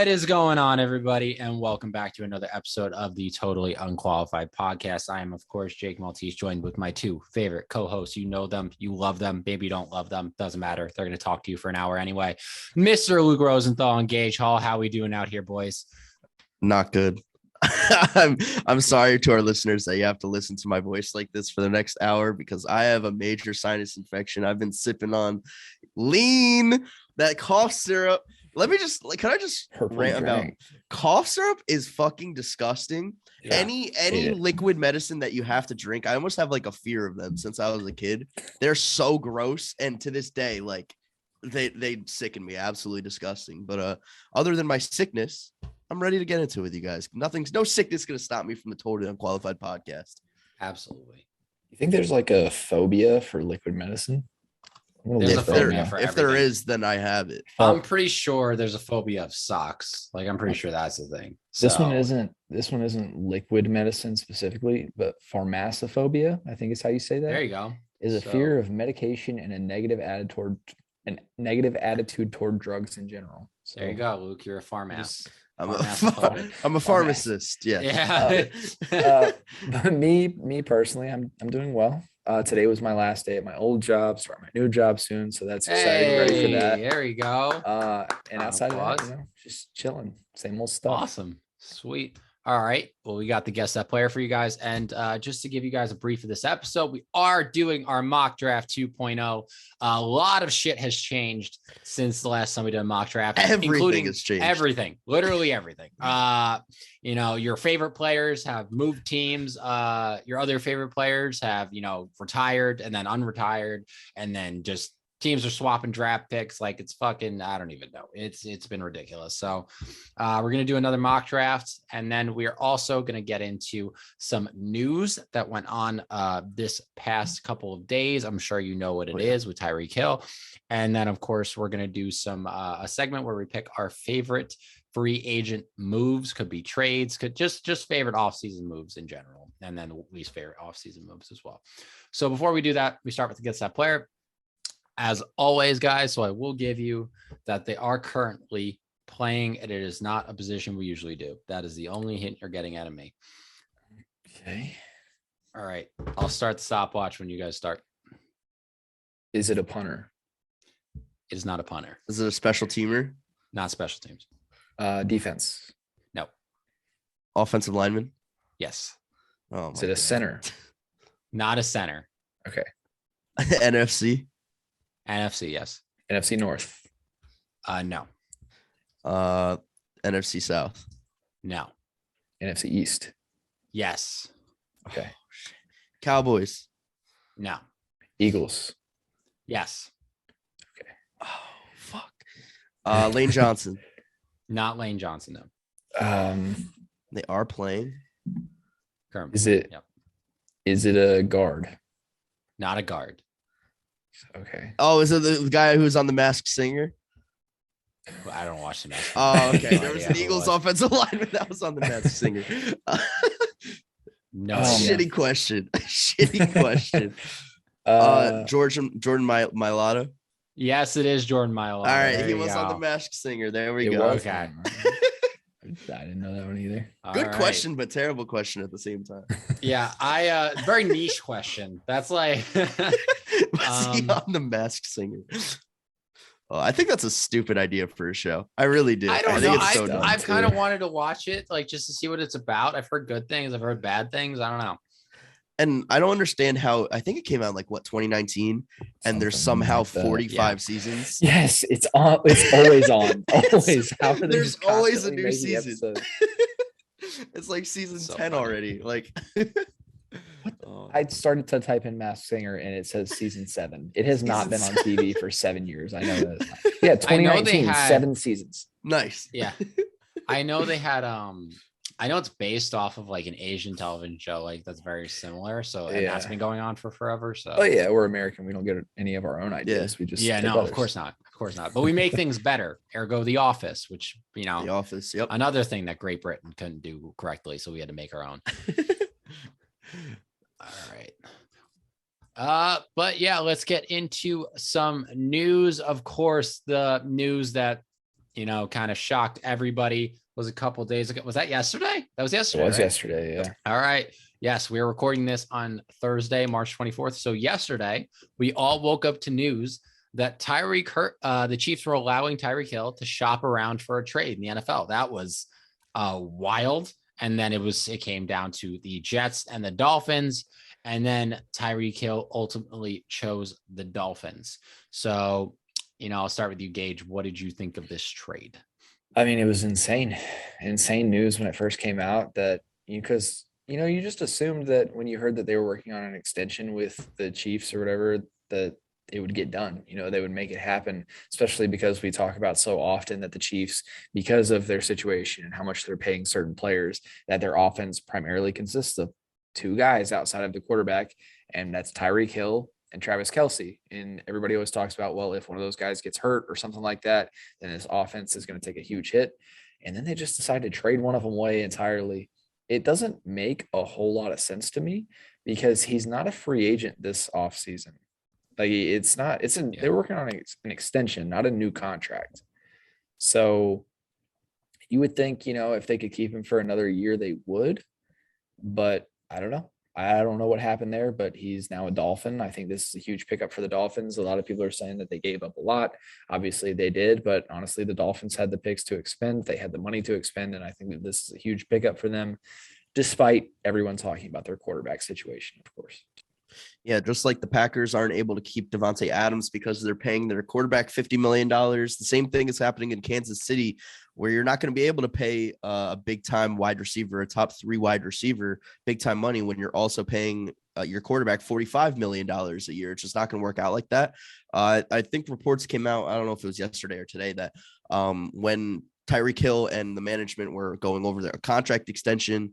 What is going on, everybody? And welcome back to another episode of the Totally Unqualified podcast. I am, of course, Jake Maltese, joined with my two favorite co-hosts. You know them, you love them, maybe you don't love them, doesn't matter. They're going to talk to you for an hour anyway. Mr. Luke Rosenthal and Gage Hall, how we doing out here, boys? Not good. I'm sorry to our listeners that you have to listen to my voice like this for the next hour because I have a major sinus infection. I've been sipping on lean, that cough syrup. Can I just rant about cough syrup is fucking disgusting. Yeah, any liquid medicine that you have to drink, I almost have like a fear of them since I was a kid. They're so gross, and to this day, like they sicken me. Absolutely disgusting. But other than my sickness, I'm ready to get into it with you guys. No sickness gonna stop me from the Totally Unqualified podcast. Absolutely. You think there's like a phobia for liquid medicine? There's if there is, then I have it. I'm pretty sure there's a phobia of socks. Like, I'm pretty sure that's the thing. This one isn't liquid medicine specifically, but pharmacophobia, I think is how you say that. There you go. Is a fear of medication and a negative attitude toward drugs in general. So there you go, Luke. You're a pharmacist. I'm a pharmacist. Yeah. Me personally, I'm doing well. Today was my last day at my old job, start my new job soon. So that's exciting. Ready for that. There you go. And outside of that, just chilling. Same old stuff. Awesome. Sweet. All right. Well, we got the guess that player for you guys. And just to give you guys a brief of this episode, we are doing our mock draft 2.0. A lot of shit has changed since the last time we did a mock draft. Everything has changed. Everything. Literally everything. Your favorite players have moved teams. Your other favorite players have, retired and then unretired. And then just teams are swapping draft picks like it's fucking, I don't even know. It's been ridiculous. So we're going to do another mock draft. And then we're also going to get into some news that went on this past couple of days. I'm sure you know what it is with Tyreek Hill. And then, of course, we're going to do a segment where we pick our favorite free agent moves. Could be trades, could just favorite offseason moves in general. And then least favorite offseason moves as well. So before we do that, we start with the Gets That Player. As always, guys, so I will give you that they are currently playing, and it is not a position we usually do. That is the only hint you're getting out of me. Okay. All right. I'll start the stopwatch when you guys start. Is it a punter? It is not a punter. Is it a special teamer? Not special teams. Defense? No. Offensive lineman? Yes. Oh, is it a center? Not a center. Okay. NFC? NFC, yes. NFC North? No. NFC South? No. NFC East? Yes. Okay. Cowboys? No. Eagles? Yes. Okay. Oh, fuck. Lane Johnson? Not Lane Johnson, no. They are playing. Currently. Is it a guard? Not a guard. Okay. Oh, is it the guy who's on The Masked Singer? I don't watch The Masked Singer. Oh, okay. There was an Eagles offensive lineman that was on The Masked Singer. No. Shitty question. Jordan Mailata. Yes, it is Jordan Mailata. All right, he was on The Masked Singer. There we go. Okay. I didn't know that one either. Good question, but terrible question at the same time. Yeah, very niche question. That's like was he on The Masked Singer? Oh, I think that's a stupid idea for a show. I really do. I don't know. It's so I've kind of wanted to watch it, like just to see what it's about. I've heard good things. I've heard bad things. I don't know. And I don't understand how. I think it came out like 2019, and there's somehow 45 seasons. Yes, it's on. It's always on. Always. How are there's always a new season. It's like season 10 already. Like, I started to type in Masked Singer, and it says season 7. It has not been on TV for 7 years. I know that. Yeah, 2019, 7 seasons. Nice. Yeah, I know they had. I know it's based off of like an Asian television show, like that's very similar. So and that's been going on for forever. So we're American. We don't get any of our own ideas. We just of course not. But we make things better. Ergo, The Office, which The Office, yep. Another thing that Great Britain couldn't do correctly, so we had to make our own. All right. But yeah, let's get into some news. Of course, the news that kind of shocked everybody. Was a couple days ago. Was that yesterday? That was yesterday. It was right? yesterday. Yeah. All right. Yes, we are recording this on Thursday, March 24th. So yesterday, we all woke up to news that the Chiefs were allowing Tyreek Hill to shop around for a trade in the NFL. That was wild. And then it came down to the Jets and the Dolphins. And then Tyreek Hill ultimately chose the Dolphins. So, I'll start with you, Gage. What did you think of this trade? I mean, it was insane news when it first came out that because, you just assumed that when you heard that they were working on an extension with the Chiefs or whatever, that it would get done. They would make it happen, especially because we talk about so often that the Chiefs, because of their situation and how much they're paying certain players, that their offense primarily consists of two guys outside of the quarterback, and that's Tyreek Hill and Travis Kelce. And everybody always talks about, well, if one of those guys gets hurt or something like that, then his offense is going to take a huge hit. And then they just decided to trade one of them away entirely. It doesn't make a whole lot of sense to me because he's not a free agent this offseason. Like they're working on an extension, not a new contract. So you would think, if they could keep him for another year, they would, but I don't know. I don't know what happened there, but he's now a Dolphin. I think this is a huge pickup for the Dolphins. A lot of people are saying that they gave up a lot. Obviously they did, but honestly, the Dolphins had the picks to expend. They had the money to expend. And I think that this is a huge pickup for them, despite everyone talking about their quarterback situation, of course. Yeah, just like the Packers aren't able to keep Davante Adams because they're paying their quarterback $50 million. The same thing is happening in Kansas City, where you're not going to be able to pay a big-time wide receiver, a top 3 wide receiver, big-time money when you're also paying your quarterback $45 million a year. It's just not going to work out like that. I think reports came out, I don't know if it was yesterday or today, that when Tyreek Hill and the management were going over their contract extension.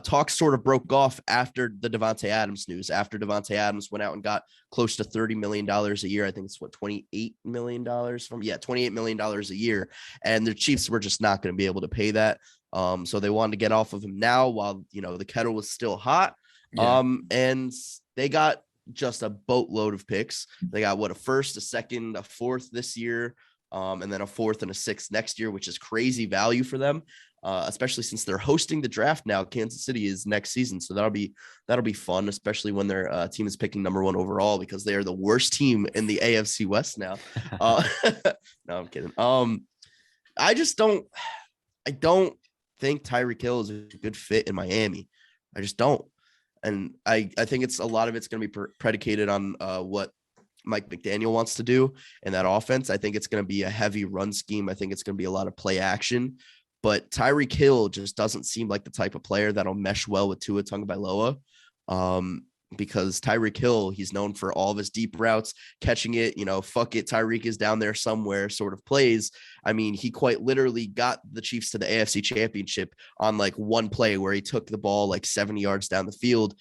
Talks sort of broke off after the Davante Adams news, after Davante Adams went out and got close to $30 million a year. I think it's $28 million $28 million a year. And the Chiefs were just not going to be able to pay that. So they wanted to get off of him now while, the kettle was still hot. Yeah. And they got just a boatload of picks. They got a first, a second, a fourth this year. And then a fourth and a sixth next year, which is crazy value for them, especially since they're hosting the draft now. Kansas City is next season, so that'll be fun, especially when their team is picking number 1 overall because they are the worst team in the AFC West now. No, I'm kidding. I don't think Tyreek Hill is a good fit in Miami. I just don't, and I think a lot of it's going to be predicated on what Mike McDaniel wants to do in that offense. I think it's going to be a heavy run scheme. I think it's going to be a lot of play action, but Tyreek Hill just doesn't seem like the type of player that'll mesh well with Tua Tagovailoa. Because Tyreek Hill, he's known for all of his deep routes, catching it, fuck it, Tyreek is down there somewhere sort of plays. I mean, he quite literally got the Chiefs to the AFC Championship on one play where he took the ball 70 yards down the field.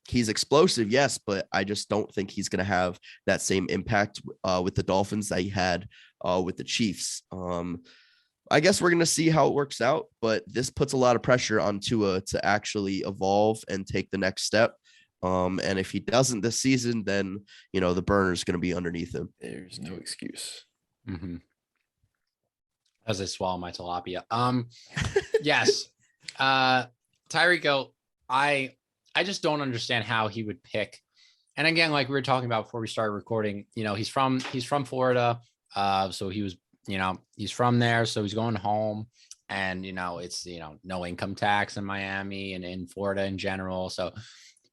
He's explosive, yes, but I just don't think he's going to have that same impact with the Dolphins that he had with the Chiefs. I guess we're going to see how it works out, but this puts a lot of pressure on Tua to actually evolve and take the next step. And if he doesn't this season, then, the burner is going to be underneath him. There's no excuse. Mm-hmm. As I swallow my tilapia. Yes. Tyreek Hill, I just don't understand how he would pick. And again, like we were talking about before we started recording, he's from Florida. So he was, he's from there. So he's going home and, it's, no income tax in Miami and in Florida in general. So,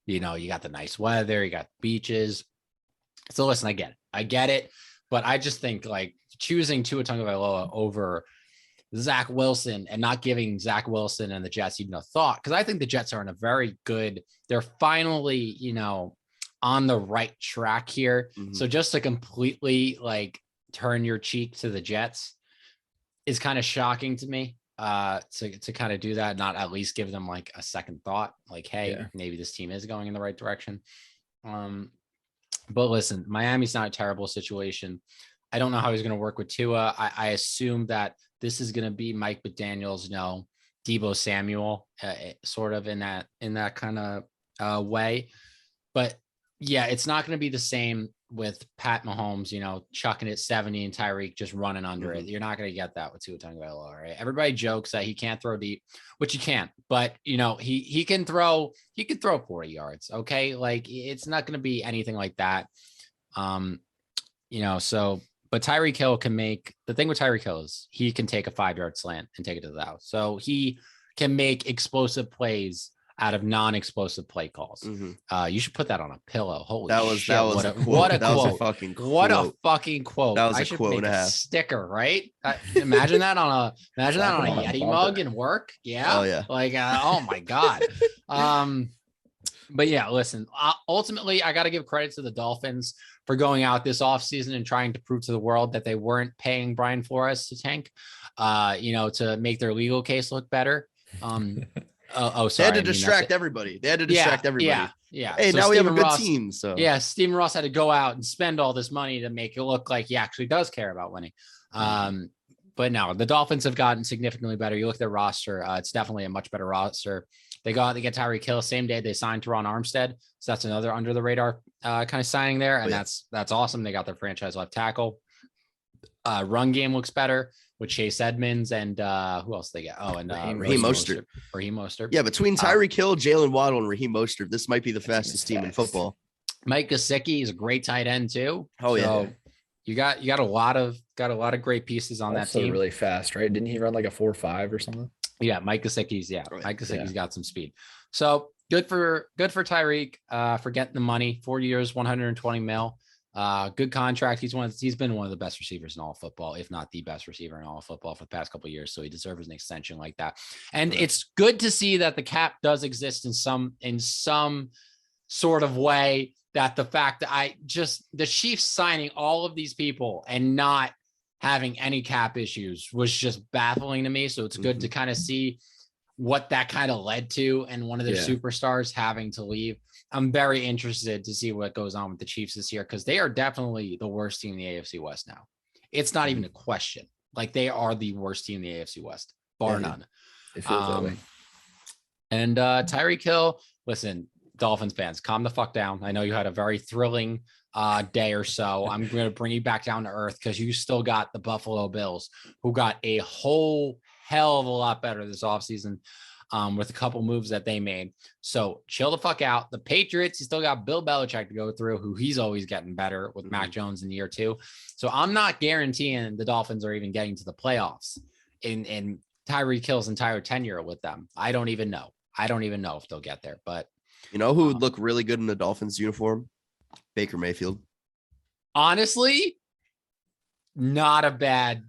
you got the nice weather, you got beaches. So listen, I get it. But I just think choosing Tua Tagovailoa over Zach Wilson and not giving Zach Wilson and the Jets even a thought, because I think the Jets are in a very good, they're finally, on the right track here. Mm-hmm. So just to completely turn your cheek to the Jets is kind of shocking to me, to kind of do that, not at least give them a second thought, hey, maybe this team is going in the right direction. But listen, Miami's not a terrible situation. I don't know how he's going to work with Tua. I assume that this is going to be Mike McDaniel's, Deebo Samuel, sort of in that kind of way. But yeah, it's not going to be the same with Pat Mahomes, chucking it 70 and Tyreek just running under it. You're not going to get that with Tua Tagovailoa, right? Everybody jokes that he can't throw deep, which he can't, but he can throw 40 yards. Okay. Like it's not going to be anything like that. But Tyreek Hill the thing with Tyreek Hill is he can take a 5-yard slant and take it to the house. So he can make explosive plays out of non-explosive play calls. You should put that on a pillow. Holy shit. What a quote. What a fucking quote. That was I a should quote make and a half. Sticker, right? Imagine that on a Yeti mug in work. Yeah. Oh yeah. Like, oh my God. But yeah, listen, ultimately I got to give credit to the Dolphins for going out this offseason and trying to prove to the world that they weren't paying Brian Flores to tank, to make their legal case look better. Sorry. They had to distract everybody. Yeah. Hey, So now we have a Stephen good Ross, team. So yeah, Stephen Ross had to go out and spend all this money to make it look like he actually does care about winning. But no, the Dolphins have gotten significantly better. You look at their roster; it's definitely a much better roster. They get Tyreek Hill same day they signed Teron Armstead, so that's another under the radar kind of signing there, and that's awesome. They got their franchise left tackle. Run game looks better with Chase Edmonds and who else they get? Oh, and Raheem Mostert. Raheem Mostert. Yeah, between Tyreek Hill, Jalen Waddle, and Raheem Mostert, this might be the fastest team in football. Mike Gesicki is a great tight end too. Oh yeah. So you got a lot of great pieces on that team. Really fast, right? Didn't he run like a 4.5 or something? Yeah, Mike Gesicki's Mike Gesicki's got some speed. So good for Tyreek for getting the money. 4 years, $120 million. Good contract. He's been one of the best receivers in all of football, if not the best receiver in all of football for the past couple of years. So he deserves an extension like that. And it's good to see that the cap does exist in some sort of way. That the fact that the Chiefs signing all of these people and not having any cap issues was just baffling to me. So it's good to kind of see what that kind of led to and one of their superstars having to leave. I'm very interested to see what goes on with the Chiefs this year because they are definitely the worst team in the AFC West now. It's not even a question. Like they are the worst team in the AFC West, bar none. It feels that way. And Tyreek Hill, listen, Dolphins fans, calm the fuck down. I know you had a very thrilling day or so. I'm going to bring you back down to earth because you still got the Buffalo Bills, who got a whole hell of a lot better this offseason with a couple moves that they made. So chill the fuck out. The Patriots, you still got Bill Belichick to go through, who he's always getting better with Mac Jones in year 2. So I'm not guaranteeing the Dolphins are even getting to the playoffs in Tyreek Hill's entire tenure with them. I don't even know if they'll get there, but you know who would look really good in the Dolphins uniform? Baker Mayfield. Honestly, that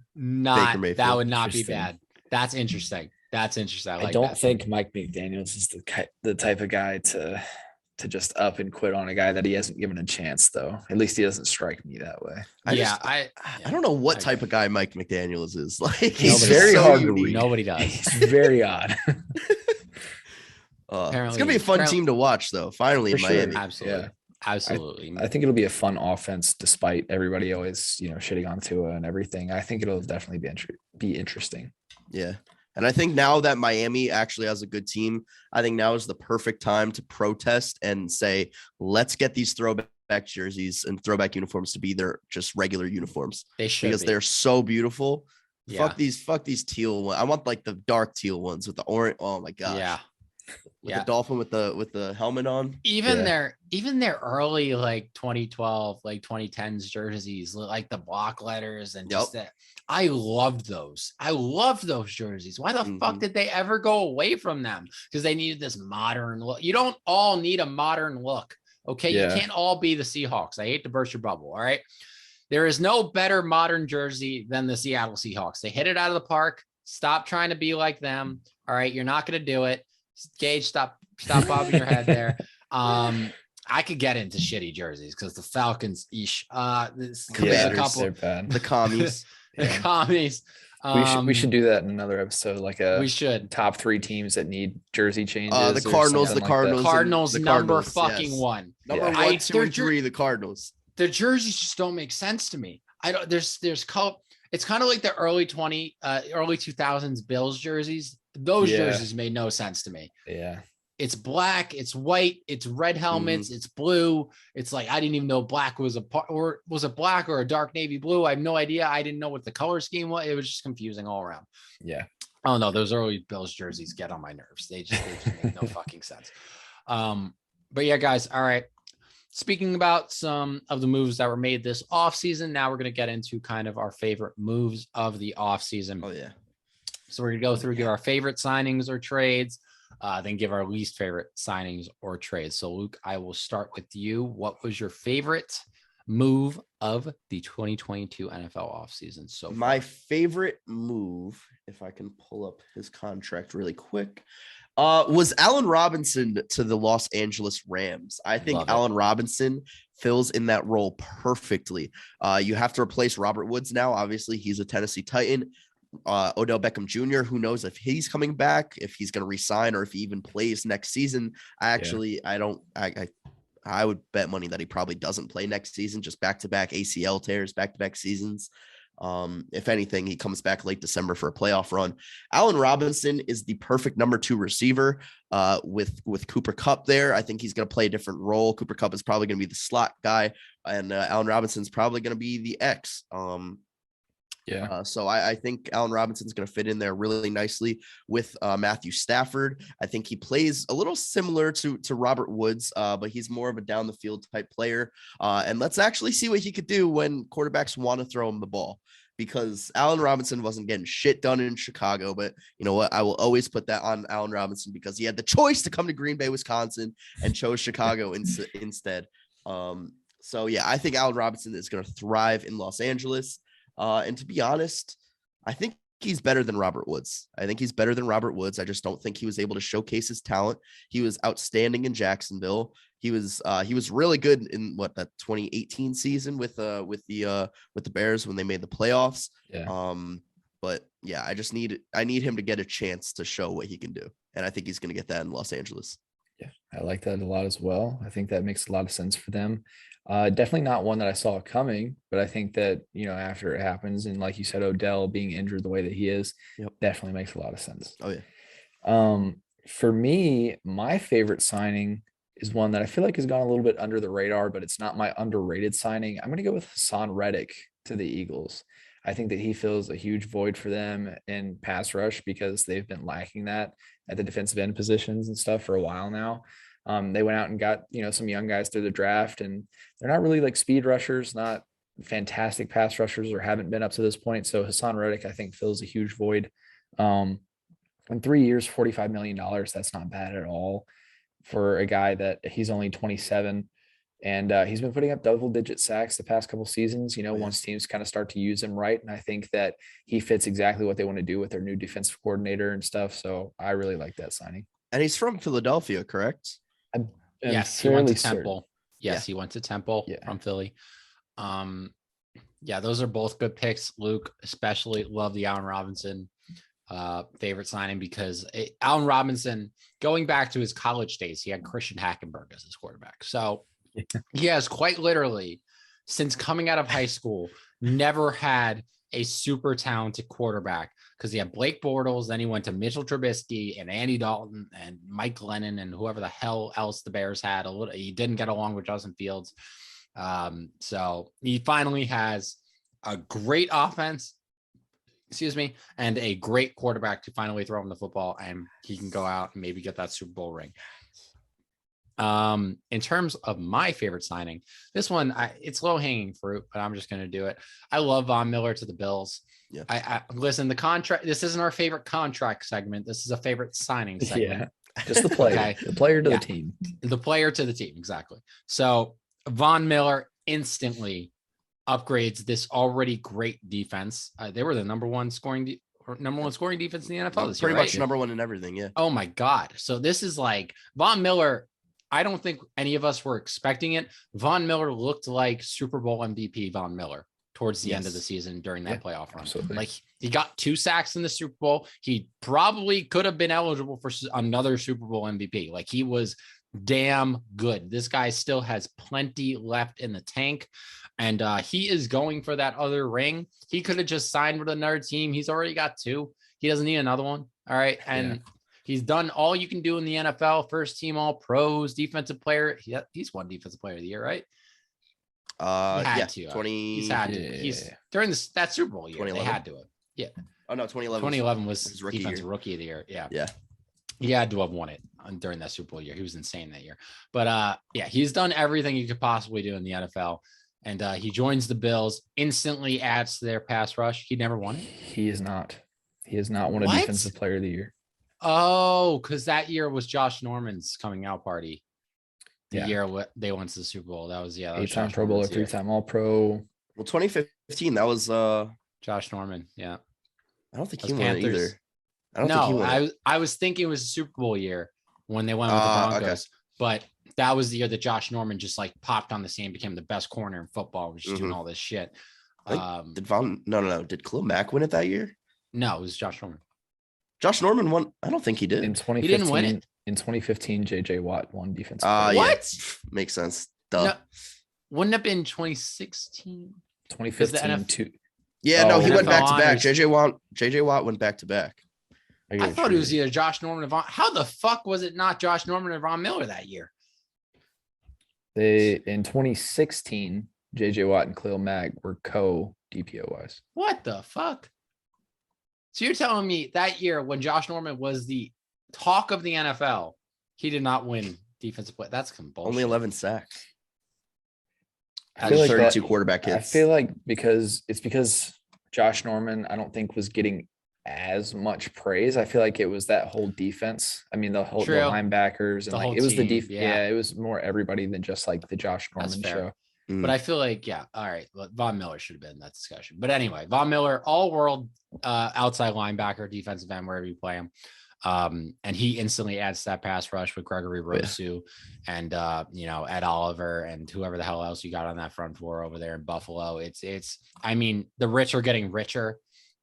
would not be bad. That's interesting. I don't think Mike McDaniels is the type of guy to just up and quit on a guy that he hasn't given a chance, though. At least he doesn't strike me that way. I don't know what type of guy Mike McDaniels is. Like he's very hard to read. Nobody does. He's very odd. It's gonna be a fun team to watch, though. Finally, in Miami. Absolutely. Yeah. Absolutely. I think it'll be a fun offense, despite everybody always, shitting on Tua and everything. I think it'll definitely be interesting. Yeah. And I think now that Miami actually has a good team, I think now is the perfect time to protest and say, let's get these throwback jerseys and throwback uniforms to be their just regular uniforms. They should because they're so beautiful. Yeah. Fuck these teal ones. I want like the dark teal ones with the orange. Oh my gosh. Yeah. With the dolphin with the helmet on. Even their early like 2012, like 2010s jerseys, like the block letters and just that. I loved those. Jerseys. Why the fuck did they ever go away from them? Because they needed this modern look. You don't all need a modern look. Okay. You can't all be the Seahawks. I hate to burst your bubble. All right. There is no better modern jersey than the Seattle Seahawks. They hit it out of the park. Stop trying to be like them. All right. You're not going to do it. Gage, stop bobbing your head there. I could get into shitty jerseys because the Falcons, the commies. The commies. We should do that in another episode, we should top 3 teams that need jersey changes. The Cardinals, Cardinals number fucking one. Number 1, 2, and 3, the Cardinals. The jerseys just don't make sense to me. There's color. It's kind of like the early 2000s Bills jerseys. Those jerseys made no sense to me. Yeah. it's black, it's white, it's red helmets, it's blue. It's like, I didn't even know black was a part, or was it black or a dark navy blue? I have no idea. I didn't know what the color scheme was. It was just confusing all around. Yeah. Oh no, those early Bills jerseys get on my nerves. They just make no fucking sense. But yeah, guys. All right. Speaking about some of the moves that were made this offseason, now we're going to get into kind of our favorite moves of the offseason. Oh, yeah. So we're going to go through, give our favorite signings or trades, then give our least favorite signings or trades. So, Luke, I will start with you. What was your favorite move of the 2022 NFL offseason so far? My favorite move, if I can pull up his contract really quick, was Allen Robinson to the Los Angeles Rams. I think Allen Robinson fills in that role perfectly. You have to replace Robert Woods now. Obviously, he's a Tennessee Titan. Odell Beckham Jr., who knows if he's coming back, if he's going to resign, or if he even plays next season. I would bet money that he probably doesn't play next season, just back-to-back ACL tears, back-to-back seasons. If anything, he comes back late December for a playoff run. Allen Robinson is the perfect number 2 receiver with Cooper Kupp there. I think he's going to play a different role. Cooper Kupp is probably going to be the slot guy, and Allen Robinson's probably going to be the X. So I think Allen Robinson's going to fit in there really nicely with Matthew Stafford. I think he plays a little similar to Robert Woods, but he's more of a down the field type player. And let's actually see what he could do when quarterbacks want to throw him the ball, because Allen Robinson wasn't getting shit done in Chicago. But you know what? I will always put that on Allen Robinson because he had the choice to come to Green Bay, Wisconsin, and chose Chicago instead. So yeah, I think Allen Robinson is going to thrive in Los Angeles. And to be honest, I think he's better than Robert Woods. I just don't think he was able to showcase his talent. He was outstanding in Jacksonville. He was really good in that 2018 season with the Bears when they made the playoffs. Yeah. But yeah, I need him to get a chance to show what he can do. And I think he's going to get that in Los Angeles. Yeah, I like that a lot as well. I think that makes a lot of sense for them. Definitely not one that I saw coming, but I think that, after it happens, and like you said, Odell being injured the way that he is, definitely makes a lot of sense. Oh yeah. For me, my favorite signing is one that I feel like has gone a little bit under the radar, but it's not my underrated signing. I'm going to go with Hassan Rhodec to the Eagles. I think that he fills a huge void for them in pass rush because they've been lacking that at the defensive end positions and stuff for a while now. They went out and got, some young guys through the draft, and they're not really like speed rushers, not fantastic pass rushers, or haven't been up to this point. So Hassan Rhodec, I think, fills a huge void. In 3 years, $45 million, that's not bad at all for a guy that he's only 27. And he's been putting up double-digit sacks the past couple seasons, once teams kind of start to use him right. And I think that he fits exactly what they want to do with their new defensive coordinator and stuff. So I really like that signing. And he's from Philadelphia, correct? Yes, he went to Temple. Yes, he went to Temple from Philly. Those are both good picks. Luke, especially love the Allen Robinson favorite signing because Allen Robinson, going back to his college days, he had Christian Hackenberg as his quarterback. So he has quite literally, since coming out of high school, never had a super talented quarterback because he had Blake Bortles, then he went to Mitchell Trubisky and Andy Dalton and Mike Glennon and whoever the hell else the Bears had. He didn't get along with Justin Fields. So he finally has a great offense, and a great quarterback to finally throw him the football, and he can go out and maybe get that Super Bowl ring. In terms of my favorite signing, this one, it's low hanging fruit, but I'm just going to do it. I love Von Miller to the Bills. Yeah. I listen, the contract, this isn't our favorite contract segment. This is a favorite signing segment. Yeah. Just the player, okay. The player to the team, the player to the team. Exactly. So Von Miller instantly upgrades this already great defense. They were the number one scoring defense in the NFL this year, pretty much number one in everything. Yeah. Oh my God. So this is like Von Miller. I don't think any of us were expecting it. Von Miller looked like Super Bowl MVP Von Miller towards the end of the season during that playoff run. Absolutely. Like he got 2 sacks in the Super Bowl. He probably could have been eligible for another Super Bowl MVP. Like he was damn good. This guy still has plenty left in the tank, and he is going for that other ring. He could have just signed with another team. He's already got 2. He doesn't need another one. All right. And He's done all you can do in the NFL. First team All Pros, defensive player. He's won defensive player of the year, right? He's had to. He's during that Super Bowl year. They had to have. Yeah. Oh no, 2011. 2011 was his defensive rookie of the year. Yeah. Yeah. He had to have won it during that Super Bowl year. He was insane that year. But he's done everything he could possibly do in the NFL. And he joins the Bills, instantly adds to their pass rush. He never won it. He is not. He has not won a defensive player of the year. Oh, because that year was Josh Norman's coming out party. The year they went to the Super Bowl. That was 8-time Pro Bowler, 3-time All Pro. Well, 2015, that was Josh Norman. Yeah. I don't think he won it either. I was thinking it was a Super Bowl year when they went with the Broncos, but that was the year that Josh Norman just like popped on the scene, became the best corner in football, was just doing all this shit. Did Khalil Mack win it that year? No, it was Josh Norman. Josh Norman won. I don't think he did. In 2015, he didn't win it. In 2015, JJ Watt won defensive. What? Yeah. Makes sense. Duh. No, wouldn't it have been 2016? 2015 Yeah, no, he went back to back. JJ Watt went back to back. I thought it was either Josh Norman or Von. How the fuck was it not Josh Norman or Von Miller that year? In 2016, JJ Watt and Khalil Mack were co-DPOYs. What the fuck? So you're telling me that year when Josh Norman was the talk of the NFL, he did not win defensive play? That's bullshit. Only 11 sacks. I feel like 32 quarterback hits. I feel like because Josh Norman, I don't think was getting as much praise. I feel like it was that whole defense. I mean, the linebackers and like it was the defense. Yeah, it was more everybody than just like the Josh Norman show. But I feel like, all right, Von Miller should have been in that discussion. But anyway, Von Miller, all-world outside linebacker, defensive end, wherever you play him. And he instantly adds to that pass rush with Gregory Rousseau and Ed Oliver and whoever the hell else you got on that front four over there in Buffalo. I mean, the rich are getting richer,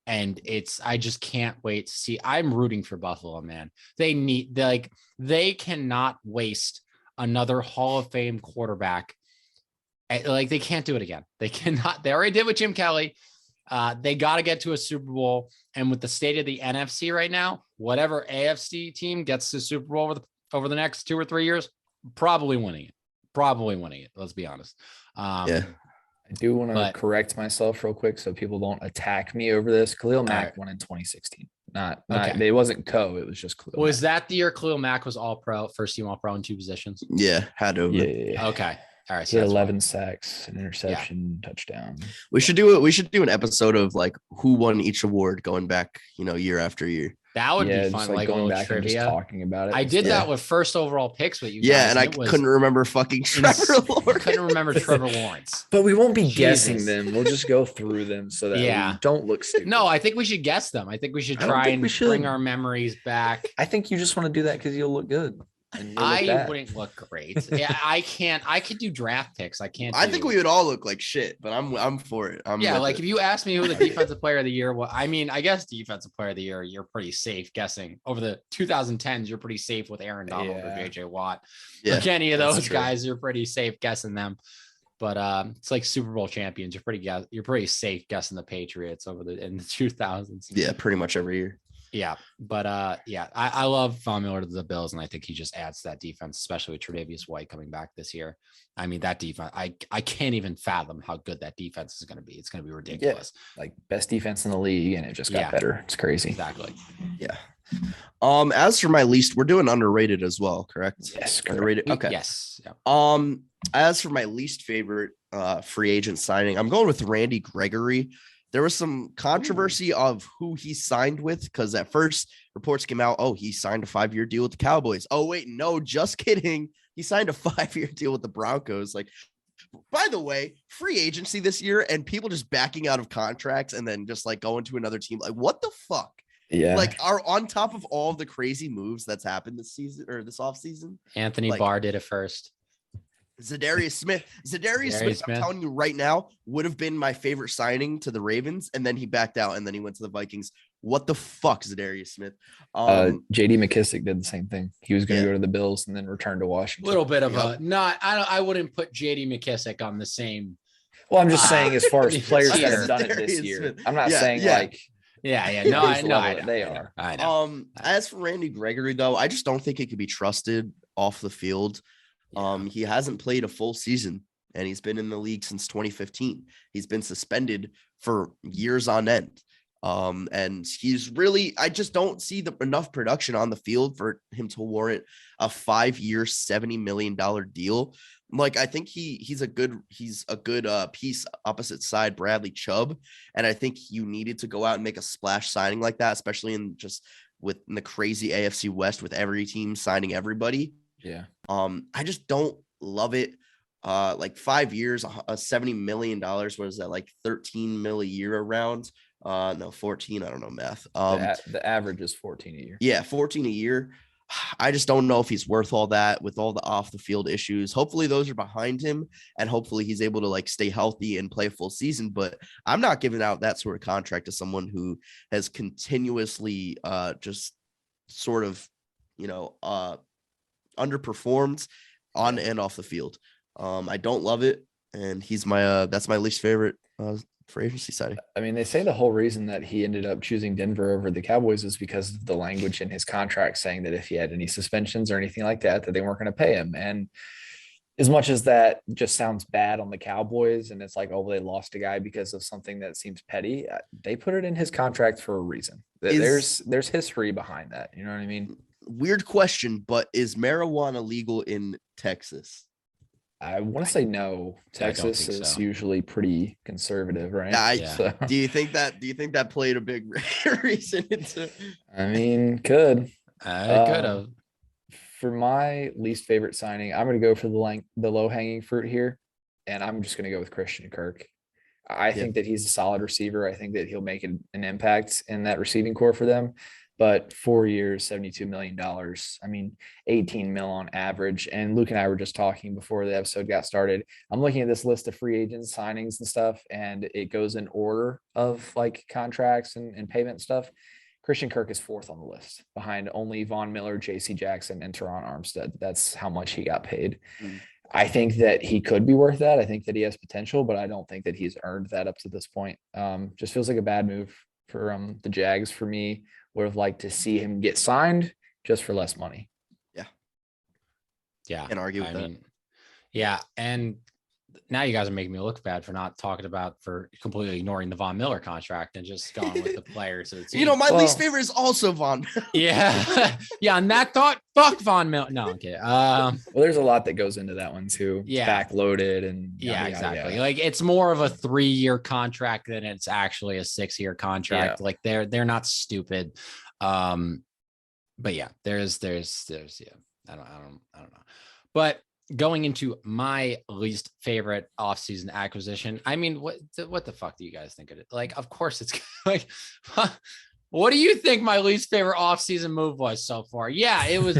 and I just can't wait to see. I'm rooting for Buffalo, man. They cannot waste another Hall of Fame quarterback. Like, they can't do it again. They cannot. They already did with Jim Kelly. They got to get to a Super Bowl. And with the state of the NFC right now, whatever AFC team gets to the Super Bowl over the next 2 or 3 years, probably winning it. Let's be honest. I do want to correct myself real quick so people don't attack me over this. Khalil Mack won in 2016. Not it wasn't it was just Khalil Was Mack. That the year Khalil Mack was all pro, first team all pro in 2 positions? Yeah, had to. Yeah. Okay. All right. So he had 11 sacks, an interception, touchdown. We should do an episode of like who won each award going back, year after year. That would be fun. Like going back and just talking about it. I did that with first overall picks with you. Yeah, guys, and I couldn't remember fucking Trevor Lawrence. Couldn't remember Trevor Lawrence. But we won't be guessing them. We'll just go through them so that we don't look stupid. No, I think we should guess them. I think we should try and bring our memories back. I think you just want to do that because you'll look good. I wouldn't look great. Yeah, I can't. I could do draft picks. I can't. I think we would all look like shit, but I'm for it. If you ask me who the defensive player of the year, I guess defensive player of the year, you're pretty safe guessing. Over the 2010s, you're pretty safe with Aaron Donald or JJ Watt. Yeah, like any of those guys, you're pretty safe guessing them. But it's like Super Bowl champions. You're pretty safe guessing the Patriots in the 2000s. Yeah, pretty much every year. Yeah, but I love Von Miller to the Bills, and I think he just adds to that defense, especially with Tre'Davious White coming back this year. I mean, that defense, I can't even fathom how good that defense is going to be. It's going to be ridiculous. Yeah, like best defense in the league, and it just got better. It's crazy. Exactly. Yeah. As for my least, we're doing underrated as well, correct? Yes, correct. Underrated. Okay. Yes. Yeah. As for my least favorite free agent signing, I'm going with Randy Gregory. There was some controversy of who he signed with because at first reports came out, he signed a 5-year deal with the Cowboys. Oh, wait, no, just kidding. He signed a 5-year deal with the Broncos. Like, by the way, free agency this year and people just backing out of contracts and then just like going to another team. Like, what the fuck? Yeah. Like, are on top of all of the crazy moves that's happened this season or this offseason. Anthony Barr did it first. Zadarius Smith, I'm telling you right now, would have been my favorite signing to the Ravens, and then he backed out, and then he went to the Vikings. What the fuck, Zadarius Smith? J.D. McKissick did the same thing. He was going to go to the Bills and then return to Washington. A little bit of I wouldn't put J.D. McKissick on the same. Well, I'm just saying as far as players that have done it this year. Smith. I'm not saying Yeah. No, I know. They are. I know. As for Randy Gregory, though, I just don't think he could be trusted off the field. He hasn't played a full season, and he's been in the league since 2015. He's been suspended for years on end. And he's really, I just don't see enough production on the field for him to warrant a 5-year, $70 million deal. Like, I think he's a good piece opposite side Bradley Chubb. And I think you needed to go out and make a splash signing like that, especially in the crazy AFC West with every team signing everybody. Yeah. I just don't love it. Like 5 years, $70 million. What is that? Like 13 mil a year around? No, 14. I don't know math. The average is 14 a year. Yeah, 14 a year. I just don't know if he's worth all that with all the off the field issues. Hopefully those are behind him, and hopefully he's able to like stay healthy and play a full season. But I'm not giving out that sort of contract to someone who has continuously just sort of, underperformed on and off the field. I don't love it, and he's that's my least favorite for agency signing. I mean, they say the whole reason that he ended up choosing Denver over the Cowboys is because of the language in his contract saying that if he had any suspensions or anything like that, that they weren't going to pay him. And as much as that just sounds bad on the Cowboys, and it's like, oh, they lost a guy because of something that seems petty, they put it in his contract for a reason. There's history behind that. You know what I mean? Weird question, but is marijuana legal in Texas? I want to say no. Texas is usually pretty conservative, right? Do you think that played a big reason into? I mean, could. I could have. For my least favorite signing, I'm going to go for the low hanging fruit here, and I'm just going to go with Christian Kirk. I think that he's a solid receiver. I think that he'll make an impact in that receiving core for them. But 4 years, $72 million. I mean, 18 mil on average. And Luke and I were just talking before the episode got started. I'm looking at this list of free agents, signings and stuff, and it goes in order of like contracts and payment stuff. Christian Kirk is 4th on the list, behind only Von Miller, J.C. Jackson, and Teron Armstead. That's how much he got paid. I think that he could be worth that. I think that he has potential, but I don't think that he's earned that up to this point. Just feels like a bad move for the Jags for me. Would have liked to see him get signed just for less money. Yeah. Can't argue with that. Yeah. And now you guys are making me look bad for not talking about, for completely ignoring the Von Miller contract and just going with the players of the team. My least favorite is also Von Miller. Yeah. Yeah. And that thought, fuck Von Miller. No, okay. Well, there's a lot that goes into that one too. Yeah. Backloaded and exactly. Like, it's more of a 3-year contract than it's actually a 6-year contract. Yeah. Like they're not stupid. But yeah, there's I don't know. But going into my least favorite offseason acquisition, I mean, what the fuck do you guys think of it? Like, of course it's like, what do you think my least favorite offseason move was so far? Yeah, it was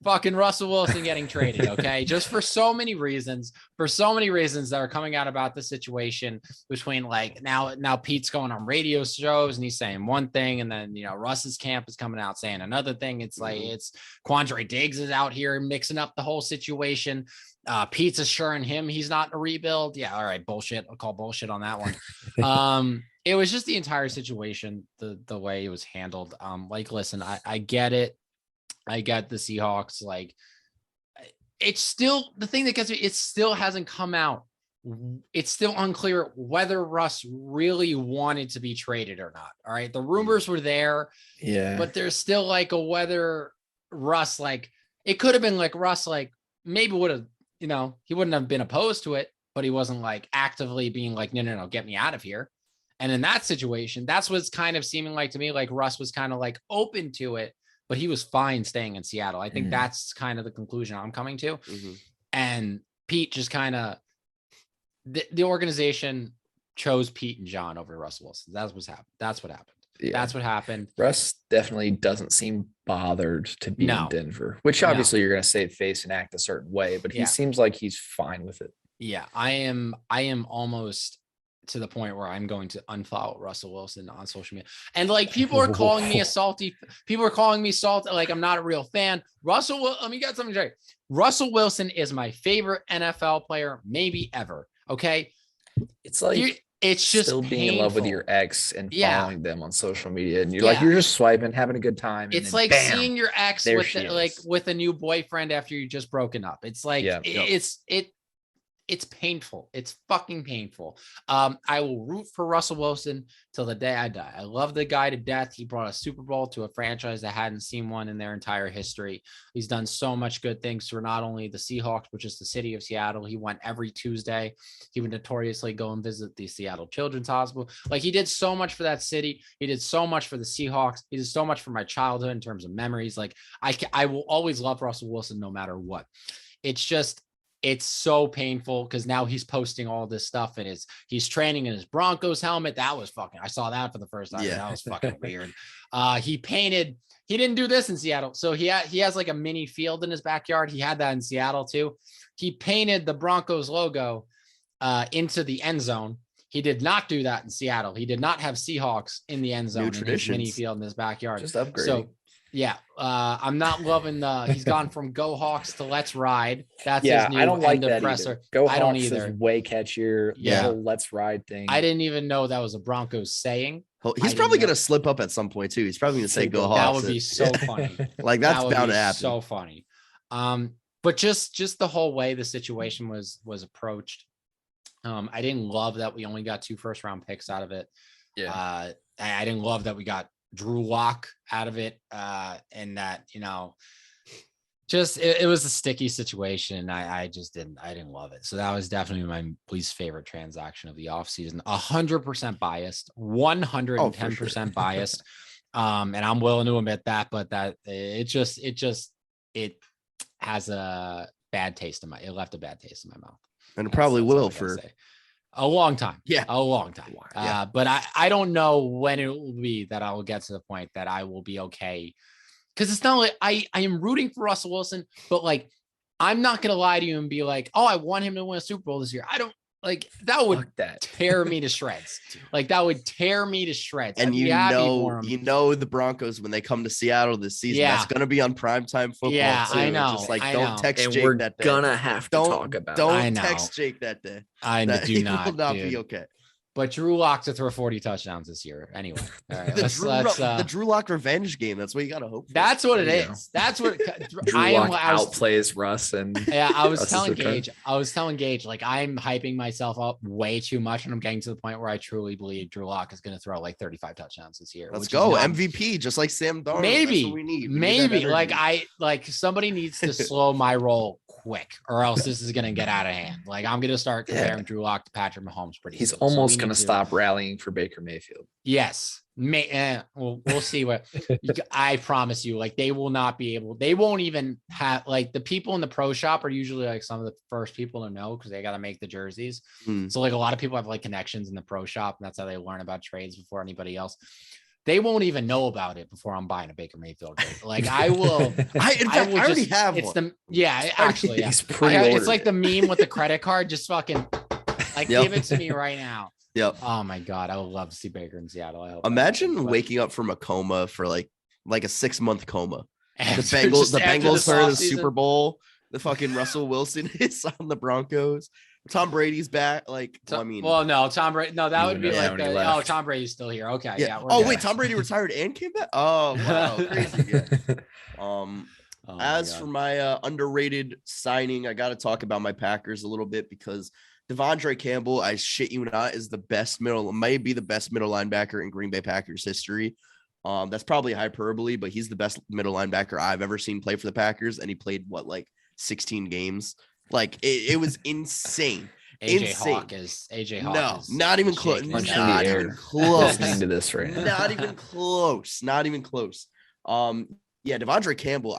fucking Russell Wilson getting traded. Okay. Just for so many reasons that are coming out about the situation between like now Pete's going on radio shows and he's saying one thing. And then, Russ's camp is coming out saying another thing. It's like, it's Quandre Diggs is out here mixing up the whole situation. Pete's assuring him he's not in a rebuild. Yeah. All right. Bullshit. I'll call bullshit on that one. It was just the entire situation, the way it was handled. Like, listen, I get it. I get the Seahawks. Like, it's still the thing that gets me. It still hasn't come out. It's still unclear whether Russ really wanted to be traded or not. All right. The rumors were there. Yeah. But there's still like a whether Russ, like, it could have been like Russ, like, maybe would have, he wouldn't have been opposed to it, but he wasn't like actively being like, no, get me out of here. And in that situation, that's what's kind of seeming like to me, like Russ was kind of like open to it, but he was fine staying in Seattle. I think that's kind of the conclusion I'm coming to. And Pete just kind of, the organization chose Pete and John over Russell Wilson. That's what happened. Yeah. That's what happened. Russ definitely doesn't seem bothered to be in Denver, which obviously you're going to save face and act a certain way, but he seems like he's fine with it. Yeah, I am almost to the point where I'm going to unfollow Russell Wilson on social media. And like, people are calling me salty. Like, I'm not a real fan. Let me get something straight. Russell Wilson is my favorite NFL player, maybe ever. Okay. It's like, it's just still being in love with your painful. ex and following them on social media, and you're Yeah. you're just swiping, having a good time. And It's then, like bam, seeing your ex there with she like is. with a new boyfriend after you just broken up. It's like it's painful. It's fucking painful. I will root for Russell Wilson till the day I die. I love the guy to death. He brought a Super Bowl to a franchise that hadn't seen one in their entire history. He's done so much good things for not only the Seahawks, which is the city of Seattle. He went every Tuesday. He would notoriously go and visit the Seattle Children's Hospital. Like, he did so much for that city. He did so much for the Seahawks. He did so much for my childhood in terms of memories. Like, I will always love Russell Wilson no matter what. It's so painful because now he's posting all this stuff and he's training in his Broncos helmet. That was fucking, I saw that for the first time. Yeah. That was fucking weird. He didn't do this in Seattle. So he has like a mini field in his backyard. He had that in Seattle too. He painted the Broncos logo into the end zone. He did not do that in Seattle. He did not have Seahawks in the end zone in his mini field in his backyard. Just upgrading. So yeah, I'm not loving he's gone from Go Hawks to Let's Ride. That's his new I don't like that presser. Go I don't Hawks either. is way catchier. Yeah. The whole Let's Ride thing. I didn't even know that was a Broncos saying. He's probably going to slip up at some point too. He's probably going to say Go Hawks. That would be so funny. Like, that's bound to happen. So funny. But just the whole way the situation was approached. I didn't love that we only got 2 first-round picks out of it. Yeah. I didn't love that we got Drew Lock out of it. And that, just it was a sticky situation. I didn't love it. So that was definitely my least favorite transaction of the offseason. 100% biased, 110% biased. And I'm willing to admit that, but that it has a bad taste in it left a bad taste in my mouth. And it probably will for a long time. Yeah. A long time. Yeah. But I don't know when it will be that I will get to the point that I will be okay. Because it's not like I am rooting for Russell Wilson, but like, I'm not going to lie to you and be like, oh, I want him to win a Super Bowl this year. I don't like that would tear me to shreds. Like, that would tear me to shreds. And the Broncos, when they come to Seattle this season, that's going to be on primetime football. Yeah, too. I know. Just like, I don't know. text and Jake we're that day. Gonna have to talk about Don't text Jake that day. I do not. Will not be okay. But Drew Lock to throw 40 touchdowns this year. Anyway, all right, the Drew Lock revenge game. That's what you got to hope for. That's what it is. That's what Drew Lock outplays Russ. And I was telling Gage, like, I'm hyping myself up way too much, and I'm getting to the point where I truly believe Drew Lock is going to throw like 35 touchdowns this year. Let's go MVP, just like Sam Darnold. Maybe we need. Maybe like somebody needs to slow my roll quick, or else this is going to get out of hand. Like, I'm going to start comparing Drew Lock to Patrick Mahomes pretty soon. He's almost going to stop rallying for Baker Mayfield. Yes. We'll see what I promise you. Like, they won't even have, like, the people in the pro shop are usually like some of the first people to know because they got to make the jerseys. So like, a lot of people have like connections in the pro shop, and that's how they learn about trades before anybody else. They won't even know about it before I'm buying a Baker Mayfield. Like, I will. I already have one. Actually, yeah. It's like the meme with the credit card. Just fucking give it to me right now. Yep. Oh my God, I would love to see Baker in Seattle. I hope. Imagine waking up from a coma for like a 6-month coma. The Bengals are in the Super Bowl. The fucking Russell Wilson is on the Broncos. Tom Brady's back. Like, Tom Brady. No, that would be like, Tom Brady's still here. Okay. Yeah. Wait, Tom Brady retired and came back. Oh, wow. Crazy. Yeah. For my underrated signing, I got to talk about my Packers a little bit because Devandra Campbell, I shit you not, is might be the best middle linebacker in Green Bay Packers history. That's probably hyperbole, but he's the best middle linebacker I've ever seen play for the Packers. And he played 16 games. Like, it was insane. AJ Hawk is. No, not even close. Not even close. Listening to this right now. Not even close. Not even close. Devandra Campbell,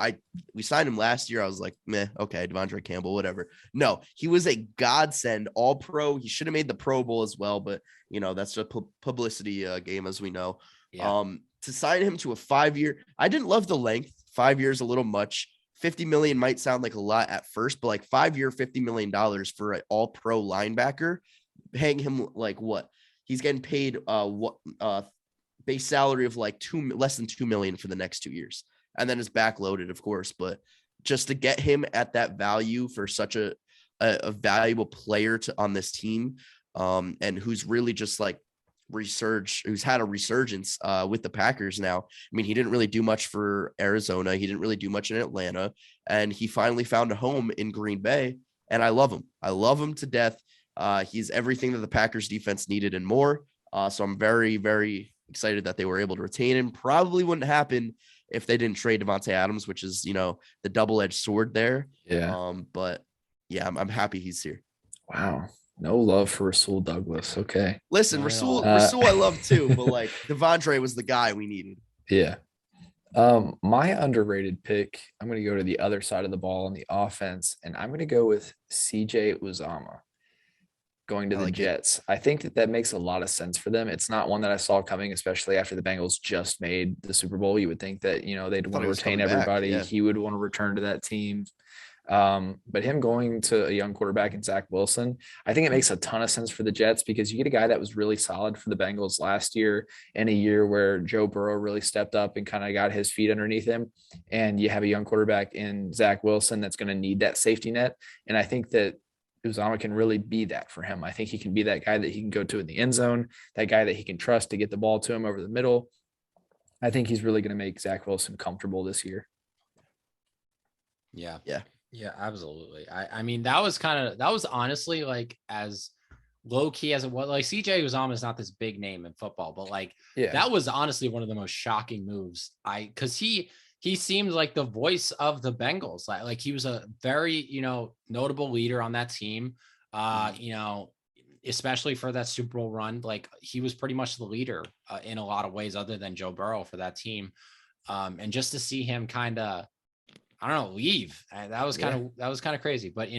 we signed him last year. I was like, meh, okay, Devandra Campbell, whatever. No, he was a godsend, all pro. He should have made the Pro Bowl as well, but that's a publicity game, as we know. Yeah. To sign him to a 5-year, I didn't love the length. 5 years, a little much. $50 million might sound like a lot at first, but like 5-year, $50 million for an all pro linebacker, paying him like what? He's getting paid base salary of like less than $2 million for the next 2 years. And then it's backloaded, of course, but just to get him at that value for such a valuable player on this team, and who's really just like who's had a resurgence with the Packers now. I mean, he didn't really do much for Arizona. He didn't really do much in Atlanta, and he finally found a home in Green Bay. And I love him. I love him to death. He's everything that the Packers defense needed and more. So I'm very, very excited that they were able to retain him. Probably wouldn't happen if they didn't trade Devontae Adams, which is, the double-edged sword there. Yeah. But yeah, I'm happy he's here. Wow. No love for Rasul Douglas. Okay. Listen, Rasul I love too, but like Devandra was the guy we needed. Yeah. My underrated pick, I'm going to go to the other side of the ball on the offense, and I'm going to go with CJ Uzomah going to the Jets. I think that makes a lot of sense for them. It's not one that I saw coming, especially after the Bengals just made the Super Bowl. You would think that, they'd want to retain everybody. Yeah. He would want to return to that team. But him going to a young quarterback in Zach Wilson, I think it makes a ton of sense for the Jets because you get a guy that was really solid for the Bengals last year in a year where Joe Burrow really stepped up and kind of got his feet underneath him. And you have a young quarterback in Zach Wilson that's going to need that safety net. And I think that Uzomah can really be that for him. I think he can be that guy that he can go to in the end zone, that guy that he can trust to get the ball to him over the middle. I think he's really going to make Zach Wilson comfortable this year. Yeah. Absolutely. I mean, that was honestly like as low key as it was. Like CJ Uzomah is not this big name in football, but that was honestly one of the most shocking moves. Because he seemed like the voice of the Bengals. Like he was a very, notable leader on that team. Especially for that Super Bowl run. Like he was pretty much the leader in a lot of ways other than Joe Burrow for that team. And just to see him kind of, leave. That was kind of crazy, but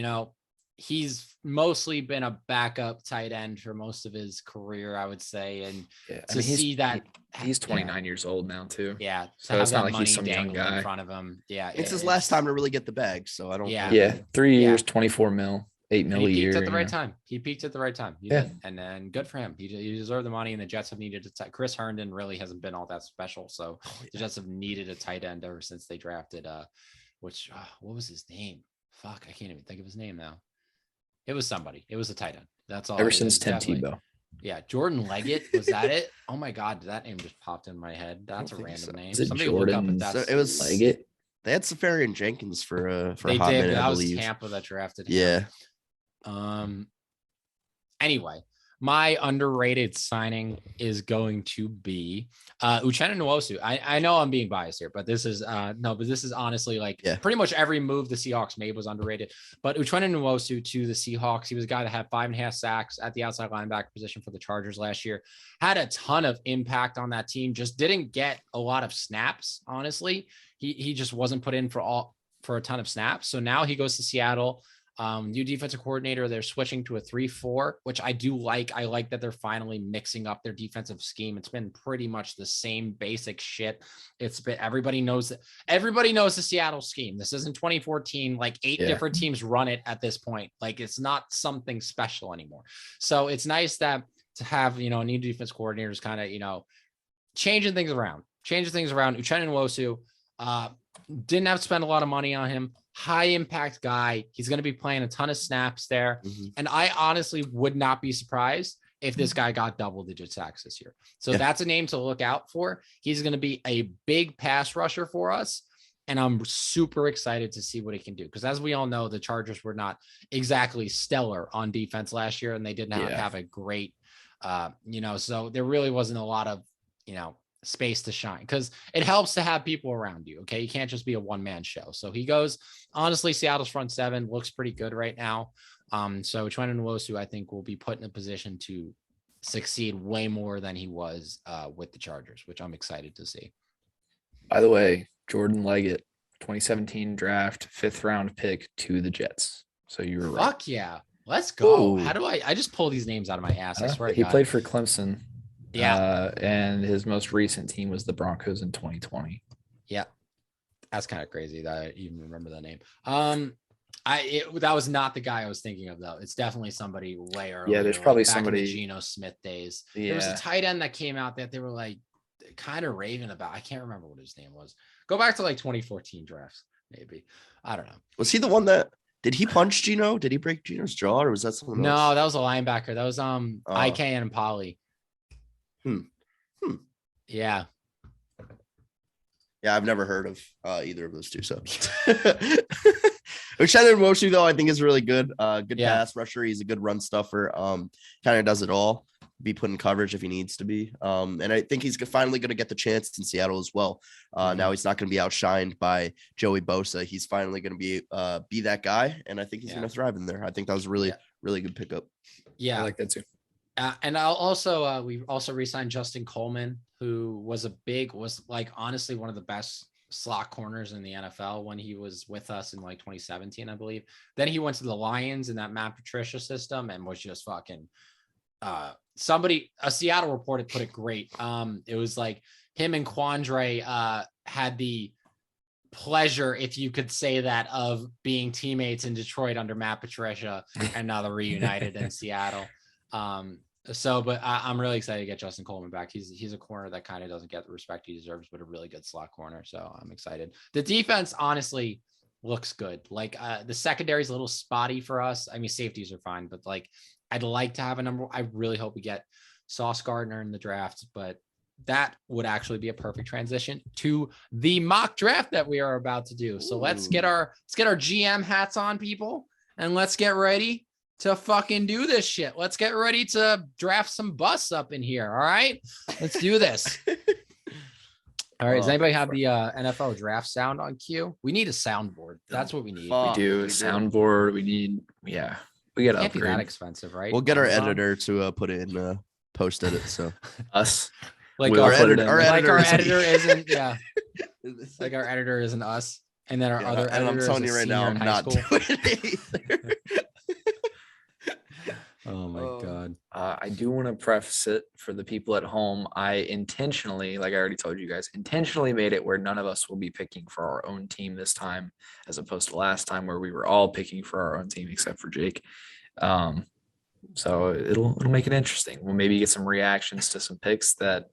he's mostly been a backup tight end for most of his career, I would say. And see that he's 29 years old now too. Yeah. So it's not like he's some young guy in front of him. Yeah. It's his last time to really get the bag. So I don't. Yeah. 3 years, 24 mil, 8 mil a year. He peaked at the right time. He did. And then good for him. He deserved the money, and the Jets have needed Chris Herndon really hasn't been all that special. So the Jets have needed a tight end ever since they drafted, what was his name? Fuck, I can't even think of his name now. It was somebody. It was a tight end. That's all. Ever since Tim Tebow. Yeah, Jordan Leggett. Was that it? Oh my God, that name just popped in my head. That's a random name. Somebody look up if that's. So it was Leggett. They had Safarian Jenkins for a hot minute. That was Tampa that drafted him. Yeah. Anyway, my underrated signing is going to be Uchenna Nwosu. I know I'm being biased here, but this is honestly pretty much every move the Seahawks made was underrated. But Uchenna Nwosu to the Seahawks, he was a guy that had 5.5 sacks at the outside linebacker position for the Chargers last year. Had a ton of impact on that team. Just didn't get a lot of snaps. Honestly, he just wasn't put in for a ton of snaps. So now he goes to Seattle. New defensive coordinator. They're switching to a 3-4, which I do like. I like that they're finally mixing up their defensive scheme. It's been pretty much the same basic shit. Everybody knows the Seattle scheme. This isn't 2014, like 8 different teams run it at this point. Like it's not something special anymore. So it's nice to have, a new defense coordinators kind of, changing things around. Uchenna Nwosu, didn't have to spend a lot of money on him. High impact guy. He's going to be playing a ton of snaps there. Mm-hmm. And I honestly would not be surprised if this guy got double-digit sacks this year. So that's a name to look out for. He's going to be a big pass rusher for us. And I'm super excited to see what he can do. Because as we all know, the Chargers were not exactly stellar on defense last year. And they did not have a great, so there really wasn't a lot of, space to shine, because it helps to have people around you. Okay. You can't just be a one-man show. So he goes, honestly, Seattle's front seven looks pretty good right now. So Uchenna Nwosu, I think, will be put in a position to succeed way more than he was with the Chargers, which I'm excited to see. By the way, Jordan Leggett, 2017 draft, 5th round pick to the Jets. So you were right. Fuck yeah. Let's go. Ooh. How do I just pull these names out of my ass? I swear he played for Clemson. Yeah. And his most recent team was the Broncos in 2020. Yeah. That's kind of crazy that I even remember that name. That was not the guy I was thinking of, though. It's definitely somebody way earlier. Yeah, there's probably back somebody. In the Geno Smith days. Yeah. There was a tight end that came out that they were like kind of raving about. I can't remember what his name was. Go back to like 2014 drafts, maybe. I don't know. Was he the one that Did he punch Gino? Did he break Gino's jaw, or was that someone else? No, that was a linebacker. That was IK and Polly. Yeah. Yeah, I've never heard of either of those two. So, Uchenna Nwosu, though, I think is really good. Good pass rusher. He's a good run stuffer. Kind of does it all. Be put in coverage if he needs to be. And I think he's finally going to get the chance in Seattle as well. Now he's not going to be outshined by Joey Bosa. He's finally going to be that guy, and I think he's going to thrive in there. I think that was a really good pickup. Yeah, I like that too. And I'll also we also re-signed Justin Coleman, who was like honestly one of the best slot corners in the NFL when he was with us in like 2017, I believe. Then he went to the Lions in that Matt Patricia system and was just fucking a Seattle reporter put it great. It was like him and Quandre had the pleasure, if you could say that, of being teammates in Detroit under Matt Patricia, and now they're reunited in Seattle. But I'm really excited to get Justin Coleman back. He's a corner that kind of doesn't get the respect he deserves, but a really good slot corner. So I'm excited. The defense honestly looks good. Like the secondary is a little spotty for us. I mean, safeties are fine, but like I'd like to have a number. I really hope we get Sauce Gardner in the draft, but that would actually be a perfect transition to the mock draft that we are about to do. So let's get our GM hats on, people, and let's get ready to fucking do this shit. Let's get ready to draft some busts up in here. All right, let's do this. All right. Does anybody have the NFL draft sound on cue? We need a soundboard. That's what we need. We do a soundboard. We need, we got to Can't be that expensive, right? We'll get our editor to put it in post edit. So us, like our editor isn't, like our editor isn't us, and then our other editor. And I'm telling you right now, I'm not doing it either. Oh my God. I do want to preface it for the people at home. I intentionally, like I already told you guys, intentionally made it where none of us will be picking for our own team this time, as opposed to last time where we were all picking for our own team except for Jake. So it'll make it interesting. We'll maybe get some reactions to some picks that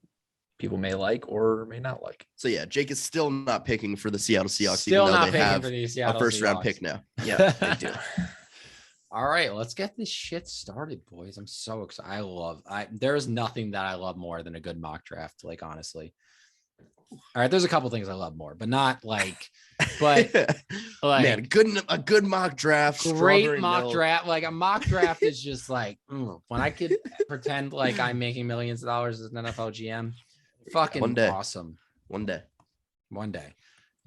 people may like or may not like. So yeah, Jake is still not picking for the Seattle Seahawks, Still even not though they picking have for the a Seattle first round Seahawks. pick now. Yeah, they do. All right, let's get this shit started, boys. I'm so excited. There's nothing that I love more than a good mock draft, like honestly. All right, there's a couple things I love more, but not like, but like man, a good mock draft, great mock draft. Like a mock draft is just like when I could pretend like I'm making millions of dollars as an NFL GM. Fucking awesome. One day.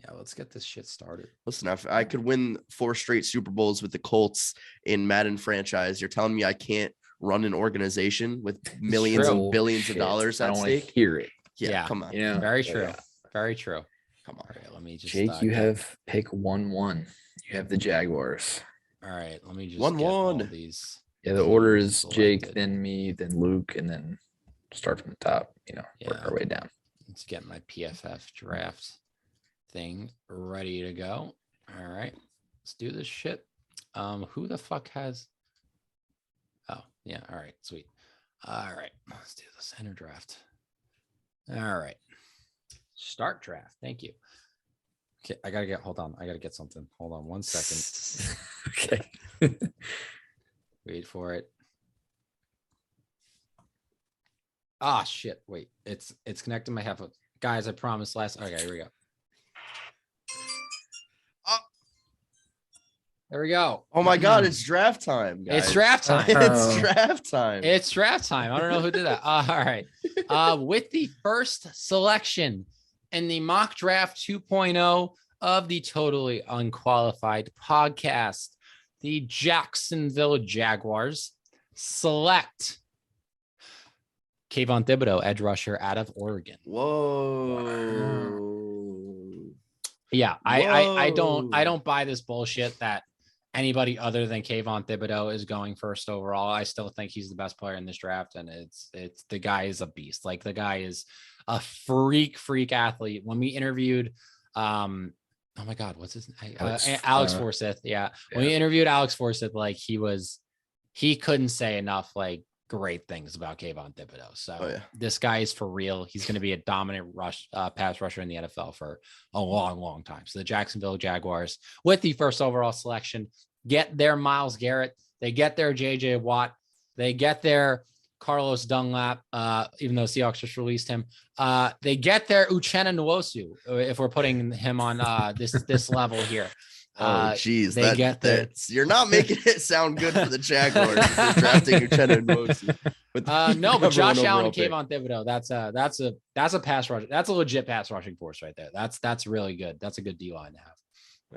Yeah, let's get this shit started. Listen, if I could win 4 straight Super Bowls with the Colts in Madden franchise, you're telling me I can't run an organization with millions and billions of dollars at stake? Hear it. Yeah, come on. Yeah, very true. Very true. Come on. All right, let me just Jake, you have pick 1-1. You have the Jaguars. All right, let me just 1-1. These. Yeah, the order is selected. Jake, then me, then Luke, and then start from the top, work our way down. Let's get my PFF draft thing ready to go. All right, let's do this shit. Who the fuck has? Oh yeah, all right, sweet. All right, let's do the center draft. All right, start draft. Thank you. Okay, I gotta get something. Hold on 1 second. Okay. Wait for it. Ah, shit. Wait, it's connecting my headphones. Guys, I promised last. Okay, here we go. There we go. Oh my God, it's draft time, guys. It's draft time. It's draft time. It's draft time. I don't know who did that. All right. With the first selection in the mock draft 2.0 of the Totally Unqualified podcast, the Jacksonville Jaguars select Kayvon Thibodeau, edge rusher out of Oregon. Whoa. Yeah, I don't buy this bullshit that anybody other than Kayvon Thibodeau is going first overall. I still think he's the best player in this draft, and it's the guy is a beast. Like the guy is a freak athlete. When we interviewed, oh my God, what's his name? Alex Forsyth. Yeah. When we interviewed Alex Forsyth, like he couldn't say enough like great things about Kayvon Thibodeau. So This guy is for real. He's going to be a dominant pass rusher in the NFL for a long time. So the Jacksonville Jaguars with the first overall selection get their Myles Garrett, they get their JJ Watt, they get their Carlos Dunlap, even though Seahawks just released him. They get their Uchenna Nwosu, if we're putting him on this level here. Geez, you're not making it sound good for the Jaguars. They're drafting Uchenna Nwosu. No, but Josh Allen and Kayvon Thibodeau. That's a pass rush. That's a legit pass rushing force right there. That's really good. That's a good D line to have.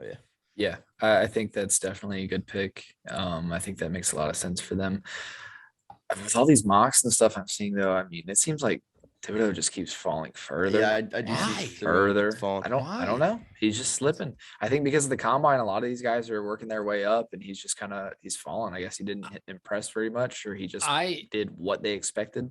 Oh yeah. Yeah, I think that's definitely a good pick. I think that makes a lot of sense for them. With all these mocks and stuff I'm seeing, though, I mean, it seems like Thibodeau just keeps falling further. Yeah, I do see further. I don't Why? know. He's just slipping. I think because of the combine, a lot of these guys are working their way up, and he's just he's fallen. I guess he didn't impress very much, or he just did what they expected.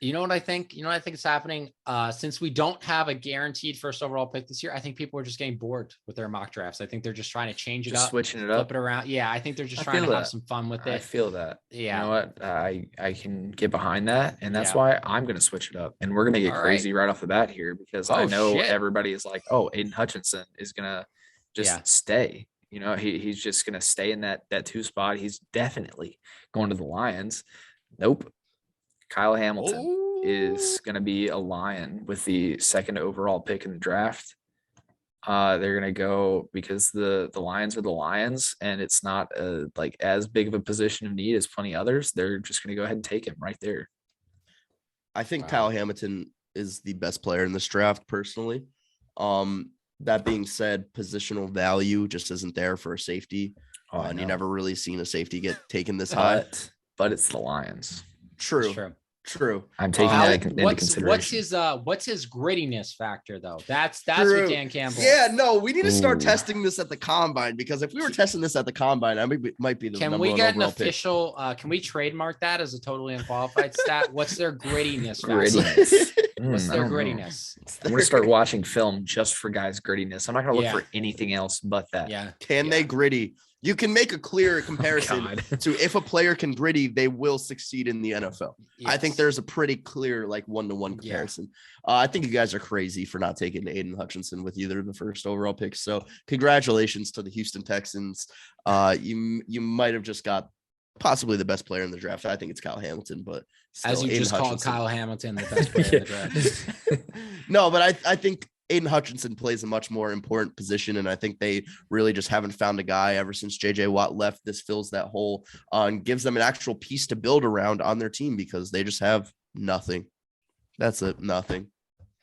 You know what I think? You know what I think is happening? Since we don't have a guaranteed first overall pick this year, I think people are just getting bored with their mock drafts. I think they're just trying to change it up, switching it up, flip it around. Yeah, I think they're just trying to have some fun with it. I feel that. Yeah. You know what? I can get behind that, and that's why I'm going to switch it up. And we're going to get crazy right off the bat here because I know everybody is like, oh, Aiden Hutchinson is going to just stay. You know, he's just going to stay in that 2 spot. He's definitely going to the Lions. Nope. Kyle Hamilton is going to be a Lion with the 2nd overall pick in the draft. They're going to go because the Lions are the Lions, and it's not like as big of a position of need as plenty others. They're just going to go ahead and take him right there. I think Kyle Hamilton is the best player in this draft, personally. That being said, positional value just isn't there for a safety. And you never really seen a safety get taken this high. But it's the Lions. True. I'm taking that into consideration. What's his grittiness factor though? That's what Dan Campbell. Yeah, no, we need to start testing this at the combine, because if we were testing this at the combine, I might be the Can number we one get an overall official? Can we trademark that as a totally unqualified stat? What's their grittiness factor? What's their grittiness? I'm gonna start watching film just for guys' grittiness. I'm not gonna look for anything else but that. Yeah. Can they gritty? You can make a clear comparison to if a player can gritty, they will succeed in the NFL. Yes. I think there's a pretty clear one-to-one comparison. I think you guys are crazy for not taking Aiden Hutchinson with either of the first overall picks. So congratulations to the Houston Texans. You might have just got possibly the best player in the draft. I think it's Kyle Hamilton, but still, as you just called Kyle Hamilton the best player in the draft. No, but I think Aiden Hutchinson plays a much more important position, and I think they really just haven't found a guy ever since JJ Watt left. This fills that hole and gives them an actual piece to build around on their team, because they just have nothing. That's it, nothing.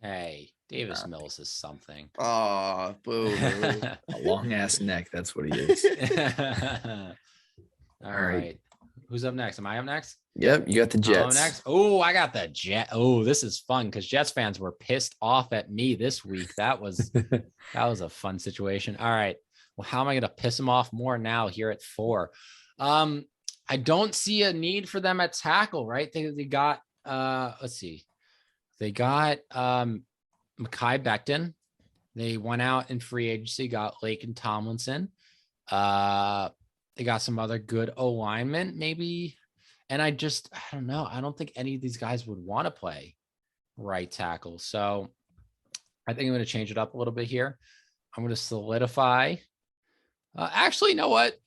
Hey, Davis Mills is something. Oh, boo. A long ass neck. That's what he is. All right. Who's up next? Am I up next? Yep, you got the Jets. Next. Oh, I got the Jet. Oh, this is fun because Jets fans were pissed off at me this week. That was a fun situation. All right. Well, how am I going to piss them off more now here at 4? I don't see a need for them at tackle, right? They got let's see. They got Mekhi Becton. They went out in free agency, got Laken Tomlinson. They got some other good O-linemen, maybe. And I don't know. I don't think any of these guys would want to play right tackle. So I think I'm going to change it up a little bit here. I'm going to solidify. Actually, you know what?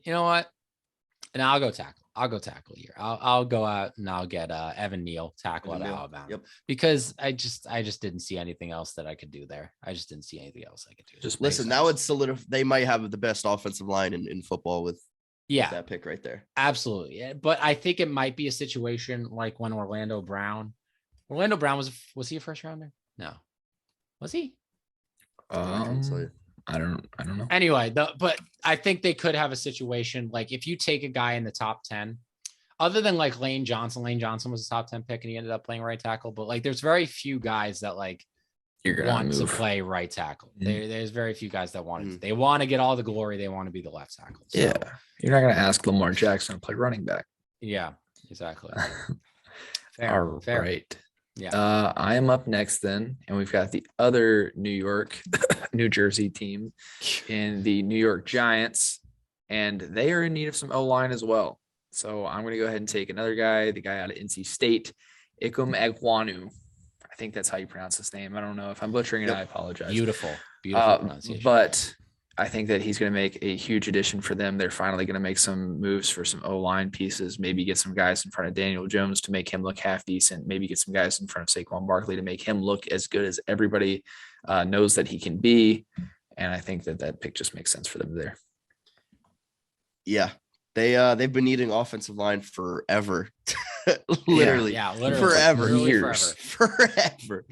And I'll go tackle here. I'll go out and I'll get Evan Neal tackle out of Alabama. Yep. Because I just didn't see anything else that I could do there. I just didn't see anything else I could do. Just listen, now it's solidify. They might have the best offensive line in football with that pick right there. Absolutely. Yeah. But I think it might be a situation like when Orlando Brown was he a first rounder? No. Was he? I don't know. Anyway, but I think they could have a situation like if you take a guy in the top 10, other than like Lane Johnson was a top 10 pick and he ended up playing right tackle. But like there's very few guys that like want to play right tackle. Mm-hmm. There's very few guys that want it. They want to get all the glory. They want to be the left tackle. So. Yeah. You're not going to ask Lamar Jackson to play running back. Yeah, exactly. Fair. Right. Yeah. I am up next then, and we've got the other New Jersey team in the New York Giants, and they are in need of some O-line as well. So I'm going to go ahead and take another guy, the guy out of NC State, Ikem Ekwonu. I think that's how you pronounce his name. I don't know if I'm butchering it. I apologize. Beautiful pronunciation. But I think that he's going to make a huge addition for them. They're finally going to make some moves for some O-line pieces, maybe get some guys in front of Daniel Jones to make him look half decent, maybe get some guys in front of Saquon Barkley to make him look as good as everybody knows that he can be. And I think that pick just makes sense for them there. Yeah. They've been needing offensive line forever. literally. Yeah, literally forever. Years. Forever.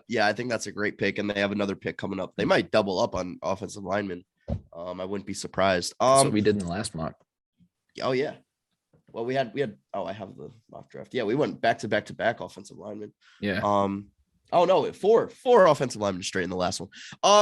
Yeah, I think that's a great pick, and they have another pick coming up. They might double up on offensive linemen. I wouldn't be surprised. That's what we did in the last mock. Oh yeah. Well, we had. I have the mock draft. Yeah, we went back to back offensive linemen. Yeah. Oh no, four offensive linemen straight in the last one.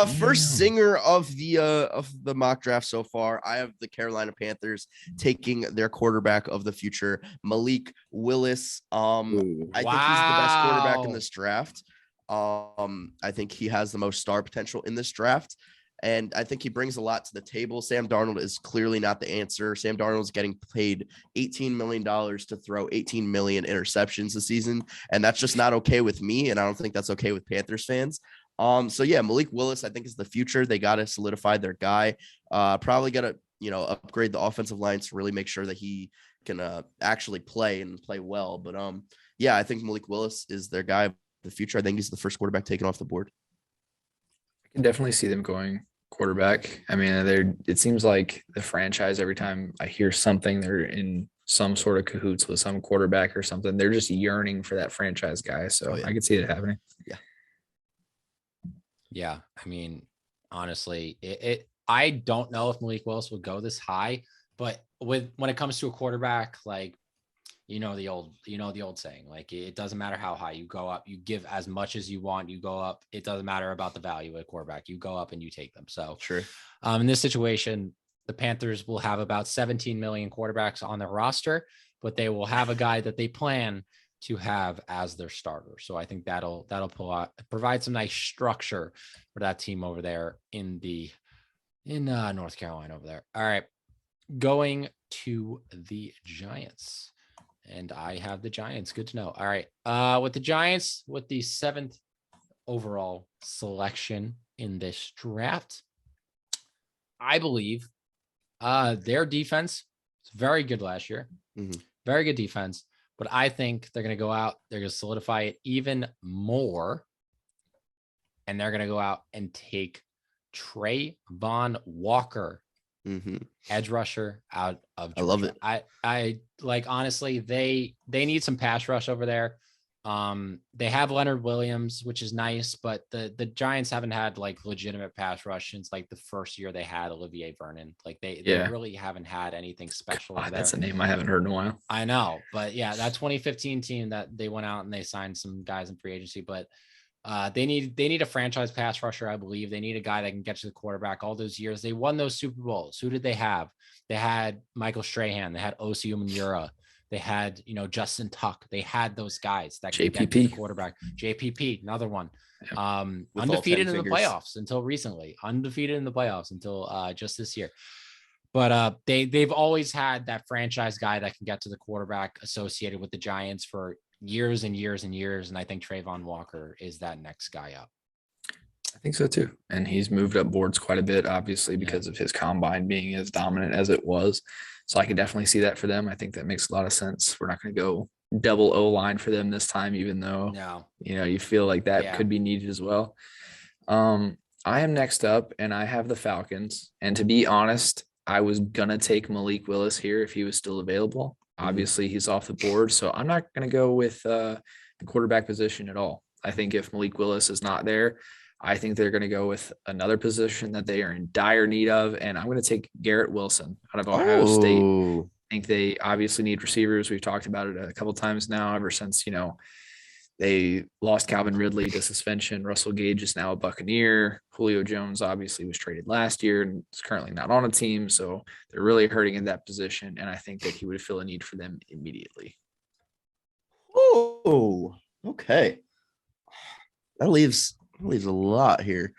First singer of the mock draft so far, I have the Carolina Panthers taking their quarterback of the future, Malik Willis. I think he's the best quarterback in this draft. I think he has the most star potential in this draft. And I think he brings a lot to the table. Sam Darnold is clearly not the answer. Sam Darnold is getting paid $18 million to throw 18 million interceptions this season. And that's just not okay with me. And I don't think that's okay with Panthers fans. So yeah, Malik Willis, I think, is the future. They got to solidify their guy. Probably got to, upgrade the offensive line to really make sure that he can actually play and play well. But yeah, I think Malik Willis is their guy of the future. I think he's the first quarterback taken off the board. I can definitely see them going quarterback. I mean, it seems like the franchise, every time I hear something, they're in some sort of cahoots with some quarterback or something. They're just yearning for that franchise guy. So I could see it happening. Yeah. I mean, honestly, I don't know if Malik Willis would go this high, but when it comes to a quarterback, like, the old saying, like, it doesn't matter how high you go up, you give as much as you want, you go up. It doesn't matter about the value of a quarterback. You go up and you take them. So sure. In this situation, the Panthers will have about 17 million quarterbacks on their roster, but they will have a guy that they plan to have as their starter. So I think that'll provide some nice structure for that team over there in North Carolina over there. All right. Going to the Giants. And I have the Giants. Good to know. All right. With the Giants, with the 7th overall selection in this draft, I believe their defense is very good last year. Mm-hmm. Very good defense. But I think they're going to go out. They're going to solidify it even more. And they're going to go out and take Trayvon Walker, edge rusher, out of Georgia. I love it. I like, honestly, they need some pass rush over there. They have Leonard Williams, which is nice, but the Giants haven't had like legitimate pass rush since like the first year they had Olivier Vernon. Like they really haven't had anything special. God, that's a name I haven't heard in a while. I know, but yeah, that 2015 team that they went out and they signed some guys in free agency, but they need a franchise pass rusher. I believe they need a guy that can get to the quarterback. All those years they won those Super Bowls. Who did they have? They had Michael Strahan. They had Osi Umenyiora. They had, Justin Tuck. They had those guys that could get to the quarterback. JPP, another one. Undefeated in the playoffs until recently. Undefeated in the playoffs until just this year. But they've always had that franchise guy that can get to the quarterback associated with the Giants for years and years and years. And I think Trayvon Walker is that next guy up. I think so too. And he's moved up boards quite a bit, obviously, because of his combine being as dominant as it was. So I can definitely see that for them. I think that makes a lot of sense. We're not going to go double O-line for them this time, even though, you feel like that could be needed as well. I am next up and I have the Falcons. And to be honest, I was going to take Malik Willis here if he was still available. Obviously, he's off the board. So I'm not going to go with the quarterback position at all. I think if Malik Willis is not there, I think they're going to go with another position that they are in dire need of. And I'm going to take Garrett Wilson out of Ohio State. I think they obviously need receivers. We've talked about it a couple of times now, ever since, they lost Calvin Ridley to suspension. Russell Gage is now a Buccaneer. Julio Jones obviously was traded last year and is currently not on a team. So they're really hurting in that position. And I think that he would fill a need for them immediately. Oh, okay. That leaves a lot here.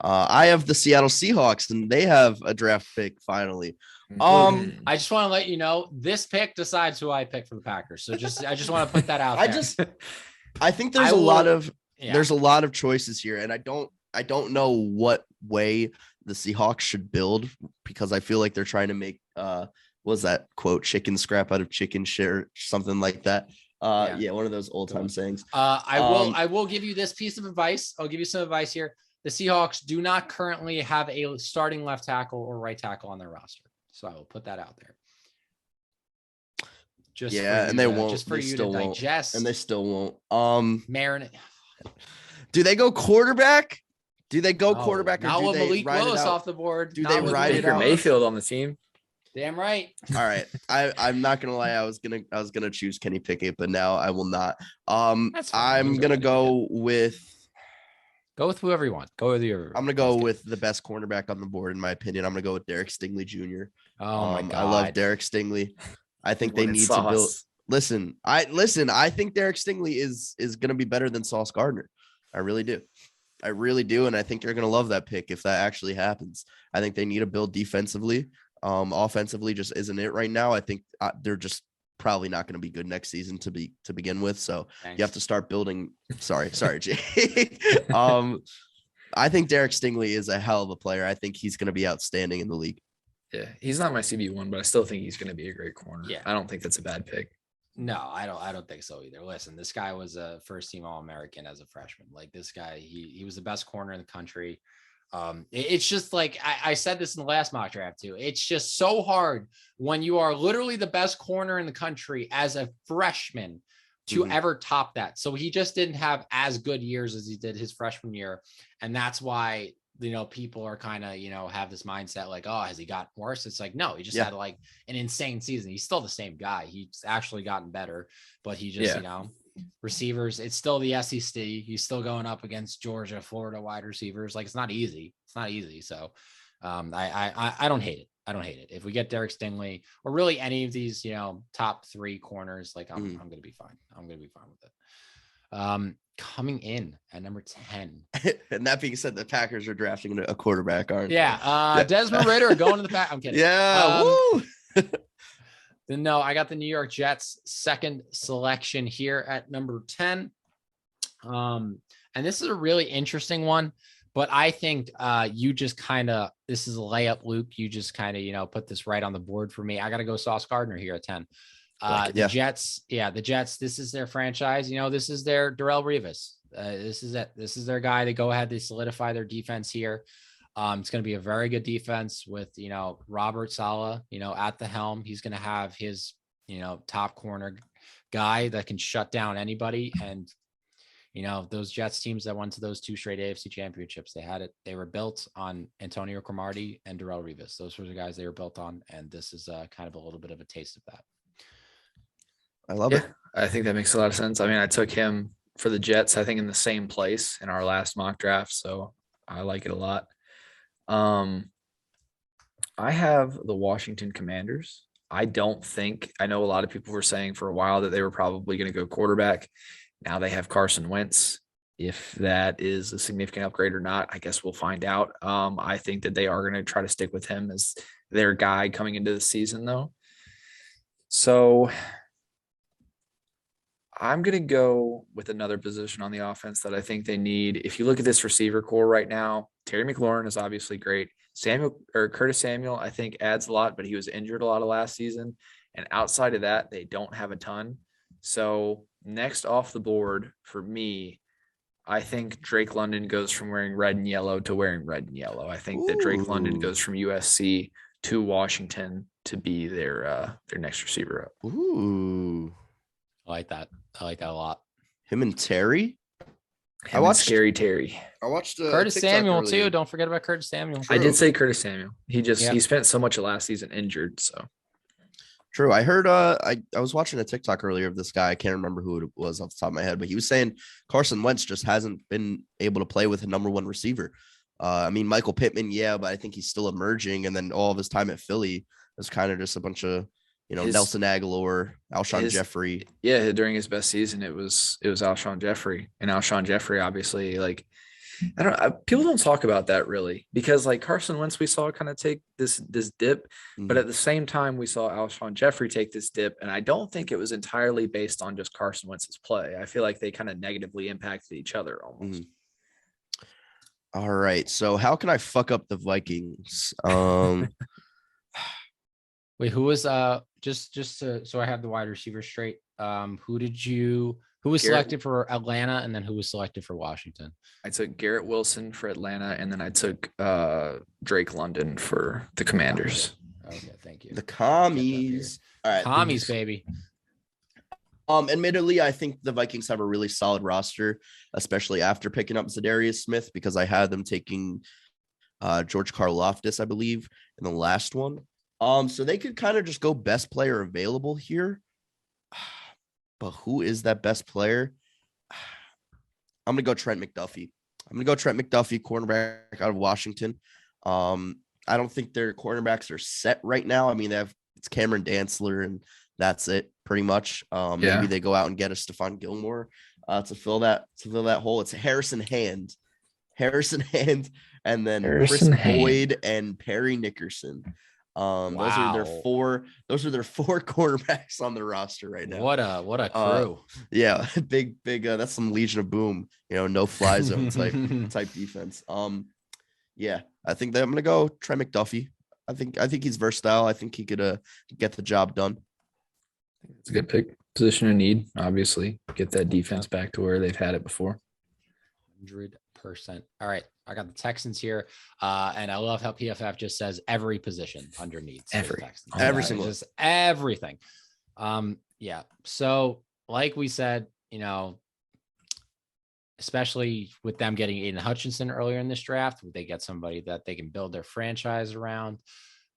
I have the Seattle Seahawks, and they have a draft pick finally. I just want to let you know this pick decides who I pick for the Packers. So I just want to put that out there. I think there's a lot of choices here, and I don't know what way the Seahawks should build, because I feel like they're trying to make what was that quote, chicken scrap out of chicken shit or something like that. Yeah, one of those old time sayings. I will give you this piece of advice. I'll give you some advice here. The Seahawks do not currently have a starting left tackle or right tackle on their roster. So I will put that out there. And they won't. Just for you to digest. And they still won't. Marin. Do they go quarterback? Do they go quarterback, or not do with they Malik ride Willis it out? off the board? Do they ride it out? Mayfield on the team. Damn right. All right. I'm not gonna lie. I was gonna choose Kenny Pickett, but now I will not. I'm gonna go with whoever you want. Go with your. I'm gonna go with the best cornerback on the board, in my opinion. I'm gonna go with Derek Stingley Jr. Oh my god, I love Derek Stingley. I think they need to build. Listen. I think Derek Stingley is gonna be better than Sauce Gardner. I really do. And I think you're gonna love that pick if that actually happens. I think they need to build defensively. Offensively just isn't it right now. I think they're just probably not going to be good next season to begin with. So you have to start building. Sorry, Jay. I think Derek Stingley is a hell of a player. I think he's going to be outstanding in the league. Yeah, he's not my CB1, but I still think he's going to be a great corner. Yeah, I don't think that's a bad pick. No, I don't think so either. Listen, this guy was a first team All-American as a freshman. Like this guy, he was the best corner in the country. It's just like I said this in the last mock draft too. It's just so hard when you are literally the best corner in the country as a freshman to ever top that. So he just didn't have as good years as he did his freshman year. And that's why, people are kind of, have this mindset like, oh, has he gotten worse? It's like, no, he just had like an insane season. He's still the same guy. He's actually gotten better, but he just, receivers, it's still the SEC. He's still going up against Georgia, Florida wide receivers. Like it's not easy. So I don't hate it. If we get Derek Stingley or really any of these, top 3 corners, like I'm going to be fine. I'm going to be fine with it. Coming in at number 10. And that being said, the Packers are drafting a quarterback, aren't they? Desmond Ridder going to the pack. I'm kidding. Yeah. Woo! Then no, I got the New York Jets second selection here at number 10. And this is a really interesting one, but I think you just this is a layup, Luke. You just kind of, put this right on the board for me. I got to go Sauce Gardner here at 10. The Jets, this is their franchise. This is their Darrelle Revis. This is it. This is their guy. They go ahead, they solidify their defense here. It's going to be a very good defense with, Robert Saleh, at the helm. He's going to have his, top corner guy that can shut down anybody. And, those Jets teams that went to those 2 straight AFC championships, they were built on Antonio Cromartie and Darrelle Revis. Those were the guys they were built on. And this is kind of a little bit of a taste of that. I love it. I think that makes a lot of sense. I mean, I took him for the Jets, I think in the same place in our last mock draft. So I like it a lot. I have the Washington Commanders. I know a lot of people were saying for a while that they were probably going to go quarterback. Now they have Carson Wentz. If that is a significant upgrade or not, I guess we'll find out. I think that they are going to try to stick with him as their guy coming into the season, though. So I'm going to go with another position on the offense that I think they need. If you look at this receiver core right now, Terry McLaurin is obviously great. Curtis Samuel, I think adds a lot, but he was injured a lot of last season. And outside of that, they don't have a ton. So next off the board for me, I think Drake London goes from wearing red and yellow to wearing red and yellow. I think that Drake London goes from USC to Washington to be their next receiver up. Ooh. I like that a lot. Him and Terry? I watched Scary Terry. I watched Curtis TikTok Samuel earlier. too. Don't forget about Curtis Samuel. I did say Curtis Samuel. He spent so much of last season injured. So true. I heard I was watching a TikTok earlier of this guy. I can't remember who it was off the top of my head, but he was saying Carson Wentz just hasn't been able to play with a number 1 receiver. I mean, Michael Pittman, but I think he's still emerging. And then all of his time at Philly was kind of just a bunch of Nelson Aguilar, Alshon Jeffrey. Yeah, during his best season, it was Alshon Jeffrey, and Alshon Jeffrey, obviously, like people don't talk about that really, because like Carson Wentz, we saw kind of take this dip, but at the same time, we saw Alshon Jeffrey take this dip, and I don't think it was entirely based on just Carson Wentz's play. I feel like they kind of negatively impacted each other almost. All right. So how can I fuck up the Vikings? Wait, who was so I have the wide receiver straight. Who was Garrett- selected for Atlanta and then who was selected for Washington? I took Garrett Wilson for Atlanta, and then I took Drake London for the Commanders. Okay, thank you. The commies. All right. Commies, baby. Admittedly, I think the Vikings have a really solid roster, especially after picking up Zadarius Smith, because I had them taking George Karlaftis, I believe, in the last one. So they could kind of just go best player available here. But who is that best player? I'm gonna go Trent McDuffie. Cornerback out of Washington. I don't think their cornerbacks are set right now. I mean, it's Cameron Dantzler, and that's it pretty much. Maybe they go out and get a Stephon Gilmore to fill that hole. It's Harrison Hand, and then Chris Boyd and Perry Nickerson. Those are their four cornerbacks on the roster right now. What a crew. Yeah, big that's some Legion of Boom, no fly zone type defense. Yeah, I think that I'm gonna go Trent McDuffie. I think he's versatile. I think he could get the job done. It's a good pick. Position of need, obviously. Get that defense back to where they've had it before. 100%. All right. I got the Texans here. And I love how PFF just says every position under needs. Every single. Just everything. Yeah. So like we said, especially with them getting Aiden Hutchinson earlier in this draft, they get somebody that they can build their franchise around.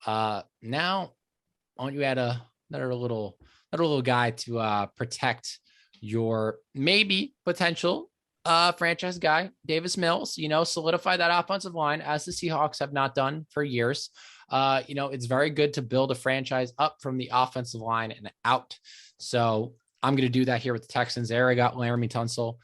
Now, why don't you add another little guy to protect your maybe potential franchise guy, Davis Mills, solidify that offensive line as the Seahawks have not done for years. It's very good to build a franchise up from the offensive line and out. So I'm going to do that here with the Texans. There I got Laramie Tunsil.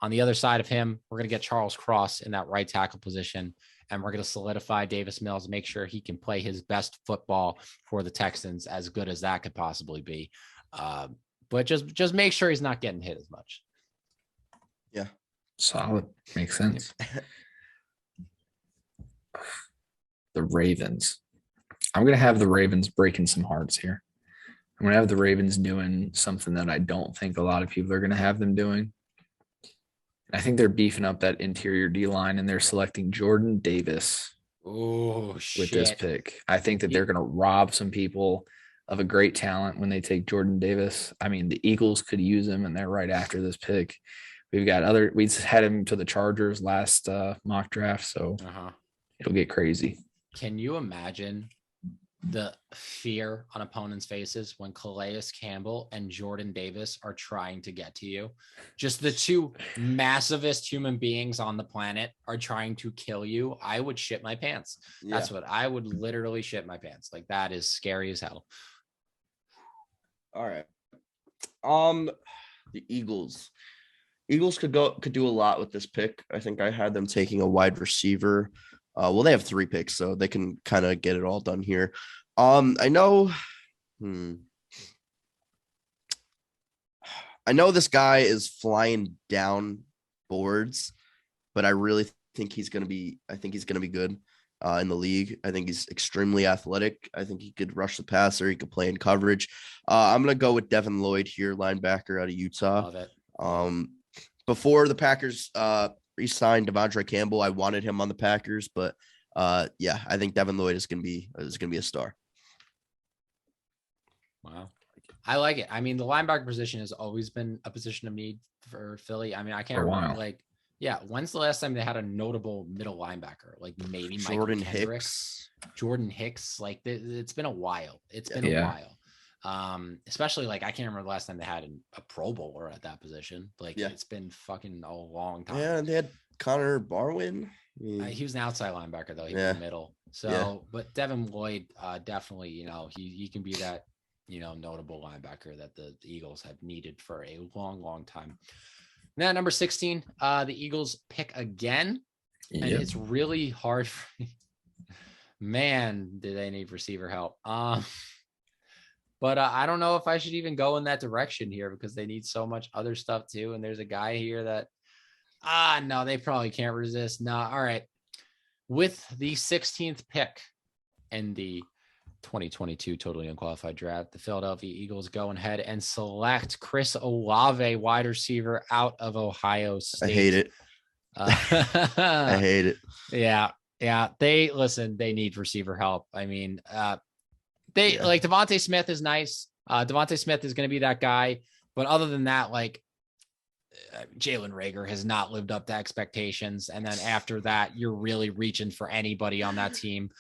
On the other side of him, we're going to get Charles Cross in that right tackle position. And we're going to solidify Davis Mills, make sure he can play his best football for the Texans, as good as that could possibly be. But just make sure he's not getting hit as much. Yeah. Solid. Makes sense. The Ravens. I'm going to have the Ravens breaking some hearts here. I'm going to have the Ravens doing something that I don't think a lot of people are going to have them doing. I think they're beefing up that interior D-line, and they're selecting Jordan Davis with this pick. I think that they're going to rob some people of a great talent when they take Jordan Davis. I mean, the Eagles could use him, and they're right after this pick. We just had him to the Chargers last mock draft, so it'll get crazy. Can you imagine the fear on opponents' faces when Calais Campbell and Jordan Davis are trying to get to you? Just the two massivest human beings on the planet are trying to kill you. I would shit my pants. Yeah. That's what I would literally shit my pants. Like, that is scary as hell. All right. The Eagles could do a lot with this pick. I think I had them taking a wide receiver. They have 3 picks, so they can kind of get it all done here. I know this guy is flying down boards, but I really think he's going to be good in the league. I think he's extremely athletic. I think he could rush the passer. He could play in coverage. I'm going to go with Devin Lloyd here, linebacker out of Utah. Love it. Before the Packers re-signed Devandra Campbell, I wanted him on the Packers, but I think Devin Lloyd is going to be a star. Wow. I like it. I mean, the linebacker position has always been a position of need for Philly. I mean, I can't remember when's the last time they had a notable middle linebacker? Like maybe Jordan Hicks. Like it's been a while. A while. Especially like I can't remember the last time they had a Pro Bowler at that position. It's been fucking a long time. Yeah, they had Connor Barwin. He was an outside linebacker though. He was in the middle. So, but Devin Lloyd, definitely, he can be that, notable linebacker that the Eagles have needed for a long, long time. Now, number 16, the Eagles pick again, and it's really hard. Man, do they need receiver help? But I don't know if I should even go in that direction here because they need so much other stuff too. And there's a guy here that, no, they probably can't resist. No, all right. with the 16th pick in the 2022 totally unqualified draft, the Philadelphia Eagles go ahead and select Chris Olave, wide receiver out of Ohio State. I hate it. I hate it. Yeah. They need receiver help. I mean, like Devontae Smith is nice. Devontae Smith is going to be that guy. But other than that, like Jalen Reagor has not lived up to expectations. And then after that, you're really reaching for anybody on that team.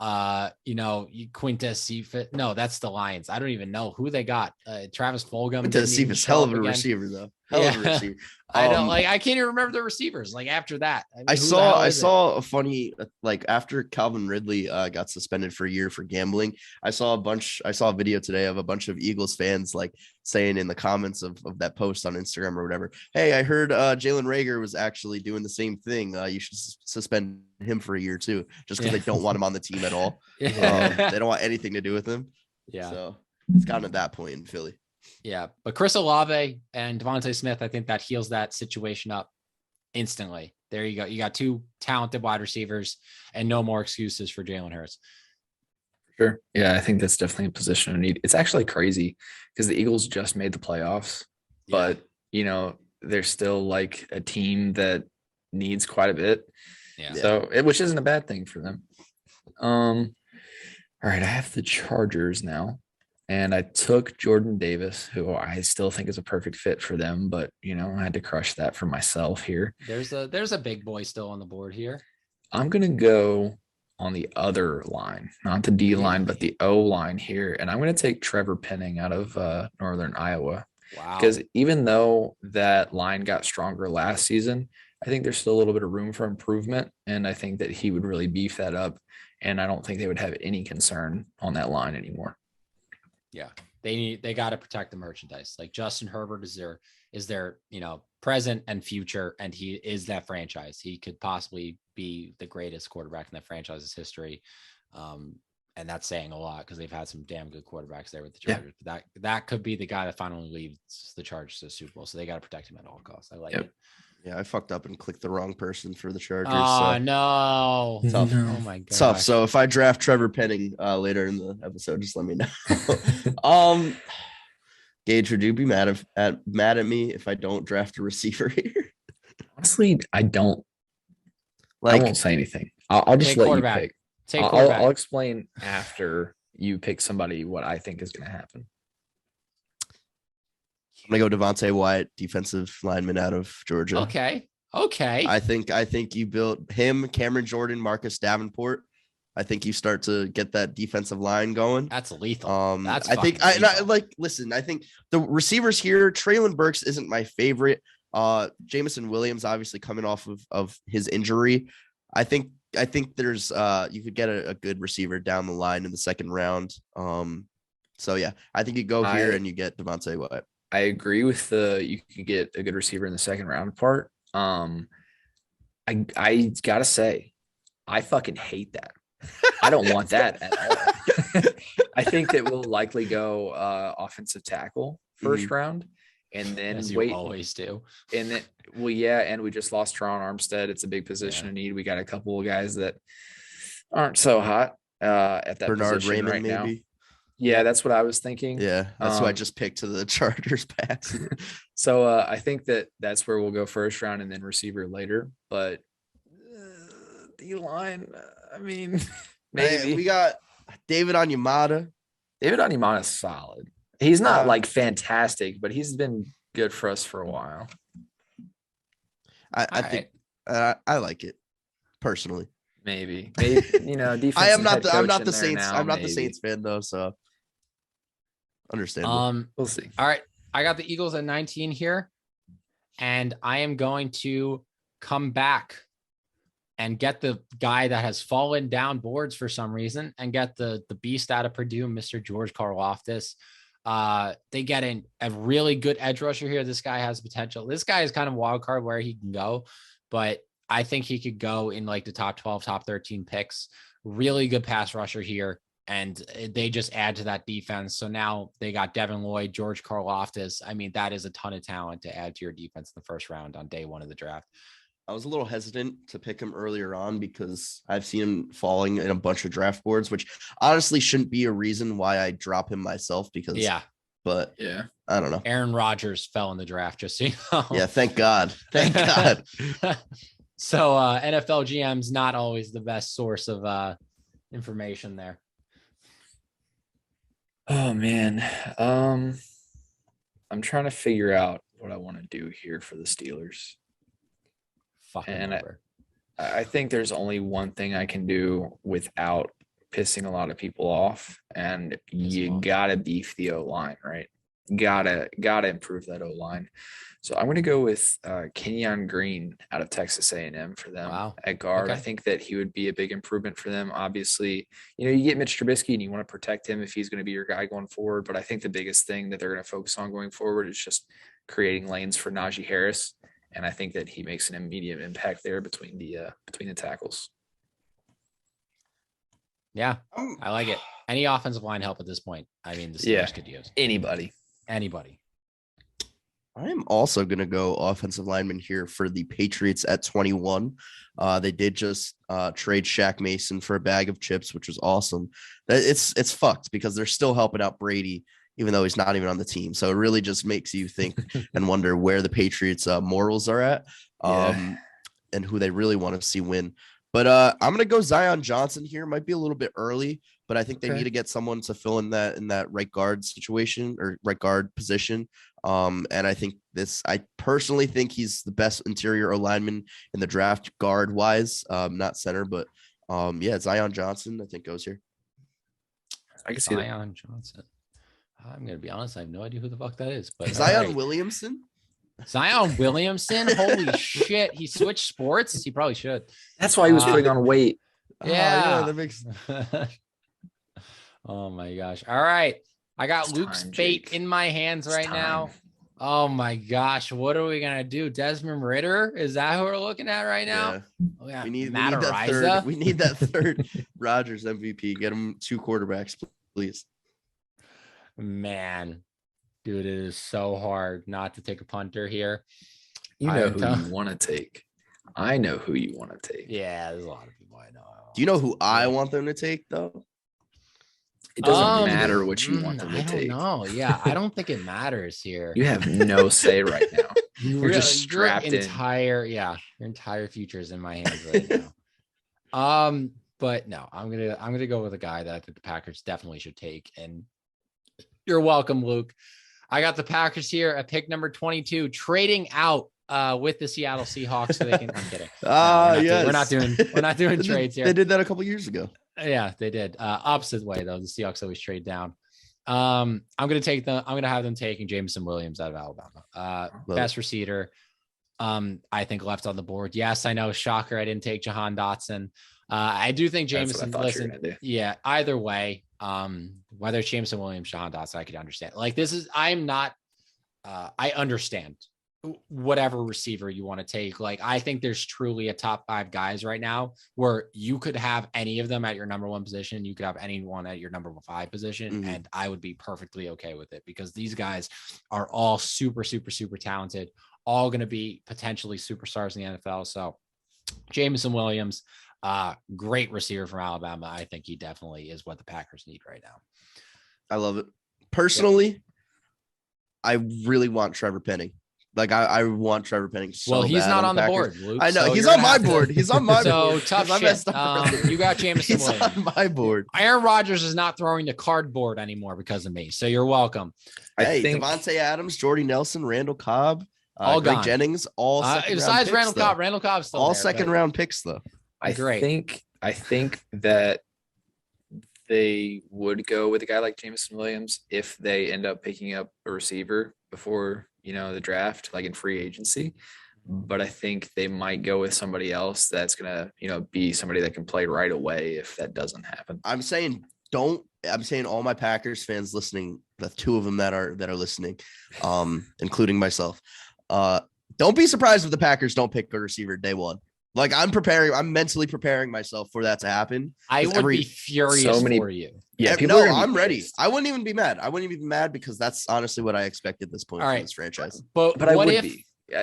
Quintez Cephas. No, that's the Lions. I don't even know who they got. Travis Fulgham. Quintez Cephas, hell of a receiver though. Hell of a receiver. I don't I can't even remember the receivers. Like after that, I saw a funny, like after Calvin Ridley got suspended for a year for gambling. I saw a video today of a bunch of Eagles fans like saying in the comments of that post on Instagram or whatever, hey, I heard Jalen Reagor was actually doing the same thing. You should suspend him for a year too, just because they don't want him on the team at all. They don't want anything to do with him. Yeah. So it's gotten to that point in Philly. Yeah, but Chris Olave and Devontae Smith, I think that heals that situation up instantly. There you go. You got two talented wide receivers and no more excuses for Jalen Hurts. Sure. Yeah, I think that's definitely a position of need. It's actually crazy because the Eagles just made the playoffs, but they're still like a team that needs quite a bit. Yeah. So which isn't a bad thing for them. All right, I have the Chargers now. And I took Jordan Davis, who I still think is a perfect fit for them, but I had to crush that for myself here. There's a big boy still on the board here. I'm gonna go on the other line, not the D line, but the O line here, and I'm gonna take Trevor Penning out of Northern Iowa. Wow! Because even though that line got stronger last season, I think there's still a little bit of room for improvement, and I think that he would really beef that up. And I don't think they would have any concern on that line anymore. Yeah, they got to protect the merchandise. Like Justin Herbert is their present and future, and he is that franchise. He could possibly be the greatest quarterback in that franchise's history, and that's saying a lot because they've had some damn good quarterbacks there with the Chargers. Yeah. But that could be the guy that finally leads the Chargers to the Super Bowl. So they got to protect him at all costs. I like it. Yeah, I fucked up and clicked the wrong person for the Chargers. Oh, no. Tough. Oh, my God. Tough. So if I draft Trevor Penning later in the episode, just let me know. Gage, would you be mad at me if I don't draft a receiver here? Honestly, I don't. I won't say anything. I'll just let you pick. I'll explain after you pick somebody what I think is going to happen. I'm gonna go Devontae Wyatt, defensive lineman out of Georgia. Okay. I think you built him, Cameron Jordan, Marcus Davenport. I think you start to get that defensive line going. That's lethal. That's I think listen, I think the receivers here, Treylon Burks isn't my favorite. Jameson Williams, obviously coming off of his injury. I think there's you could get a good receiver down the line in the second round. So yeah, I think you go here and you get Devontae Wyatt. I agree with you can get a good receiver in the second round part. I gotta say, I fucking hate that. I don't want that at all. I think that we'll likely go offensive tackle first round, and then as you always do. And then and we just lost Teron Armstead. It's a big position of need. We got a couple of guys that aren't so hot at that Bernard position Raymond, right maybe. now. Yeah, that's what I was thinking. Yeah, that's who I just picked to the Chargers pass. So I think that's where we'll go first round and then receiver later. But D-line, I mean, maybe. We got David Onyemata. David Onyemata's solid. He's not like fantastic, but he's been good for us for a while. I think I like it personally. Maybe defense. I'm not the Saints. I'm not the Saints fan though, so understandable. We'll see. All right, I got the Eagles at 19 here, and I am going to come back and get the guy that has fallen down boards for some reason, and get the beast out of Purdue, Mr. George Karlaftis. They get in a really good edge rusher here. This guy has potential. This guy is kind of a wild card where he can go, but I think he could go in like the top 12, top 13 picks. Really good pass rusher here. And they just add to that defense. So now they got Devin Lloyd, George Karlaftis. I mean, that is a ton of talent to add to your defense in the first round on day one of the draft. I was a little hesitant to pick him earlier on because I've seen him falling in a bunch of draft boards, which honestly shouldn't be a reason why I drop him myself because but yeah, I don't know. Aaron Rodgers fell in the draft, just so you know. Yeah, thank God. Thank God. So NFL GM's not always the best source of information there. Oh man. I'm trying to figure out what I want to do here for the Steelers. Fucking over. I think there's only one thing I can do without pissing a lot of people off, and you gotta beef the O-line, right? Gotta improve that O-line. So I'm going to go with Kenyon Green out of Texas A&M for them at guard. Okay. I think that he would be a big improvement for them. Obviously, you get Mitch Trubisky and you want to protect him if he's going to be your guy going forward. But I think the biggest thing that they're going to focus on going forward is just creating lanes for Najee Harris. And I think that he makes an immediate impact there between the tackles. Yeah, I like it. Any offensive line help at this point? I mean, the Steelers could use anybody. I am also going to go offensive lineman here for the Patriots at 21. They did just trade Shaq Mason for a bag of chips, which was awesome. It's fucked because they're still helping out Brady, even though he's not even on the team. So it really just makes you think and wonder where the Patriots' morals are at and who they really want to see win. But I'm going to go Zion Johnson here. Might be a little bit early, but I think they need to get someone to fill in that right guard situation or right guard position. And I personally think he's the best interior lineman in the draft guard wise, not center, but Zion Johnson, I think goes here. I can see Zion Johnson. I'm going to be honest. I have no idea who the fuck that is, but Zion Williamson. Zion Williamson. Holy shit. He switched sports. He probably should. That's why he was putting on weight. Yeah. That makes. Oh my gosh. All right. I got Luke's fate in my hands right now. Oh my gosh. What are we going to do? Desmond Ridder? Is that who we're looking at right now? Yeah. We need that third Rodgers MVP. Get him 2 quarterbacks, please. Man, dude, it is so hard not to take a punter here. You know who you want to take. I know who you want to take. Yeah, there's a lot of people I know. Do you know who I want them to take, though? It doesn't matter what you want them to take. No, yeah, I don't think it matters here. You have no say right now. You're just strapped in. Your entire future is in my hands right now. But no, I'm gonna go with a guy that I think the Packers definitely should take. And you're welcome, Luke. I got the Packers here at pick number 22, trading out with the Seattle Seahawks so they can. I'm kidding. Yes. We're not doing trades here. They did that a couple years ago. Yeah, they did. Opposite way though. The Seahawks always trade down. I'm gonna have them taking Jameson Williams out of Alabama. Best receiver. I think left on the board. Yes, I know. Shocker. I didn't take Jahan Dotson. I do think Jameson. Listen, yeah. Either way, whether it's Jameson Williams, Jahan Dotson, I could understand. Like this is. I'm not. I understand whatever receiver you want to take. Like I think there's truly a top 5 guys right now where you could have any of them at your number 1 position. You could have anyone at your number 5 position. And I would be perfectly okay with it because these guys are all super, super, super talented, all going to be potentially superstars in the NFL. So Jameson Williams, great receiver from Alabama. I think he definitely is what the Packers need right now. I love it. Personally, I really want Trevor Penning. Like I want Trevor Penning. So well, he's not on the board. Luke, I know he's on my board. He's on my board. So tough shit. You got Jameson Williams on my board. Aaron Rodgers is not throwing the cardboard anymore because of me. So you're welcome. I think Devontae Adams, Jordy Nelson, Randall Cobb, all Greg Jennings, all besides Randall Cobb. Randall Cobb's still all there, second round picks though. I think that they would go with a guy like Jameson Williams if they end up picking up a receiver before the draft, like in free agency. But I think they might go with somebody else that's gonna be somebody that can play right away if that doesn't happen. I'm saying all my Packers fans listening, the 2 of them that are listening, including myself, don't be surprised if the Packers don't pick a receiver day 1. Like I'm mentally preparing myself for that to happen. I would be furious for you. Yeah, I'm ready. I wouldn't even be mad. I wouldn't even be mad because that's honestly what I expect at this point from this franchise. But what if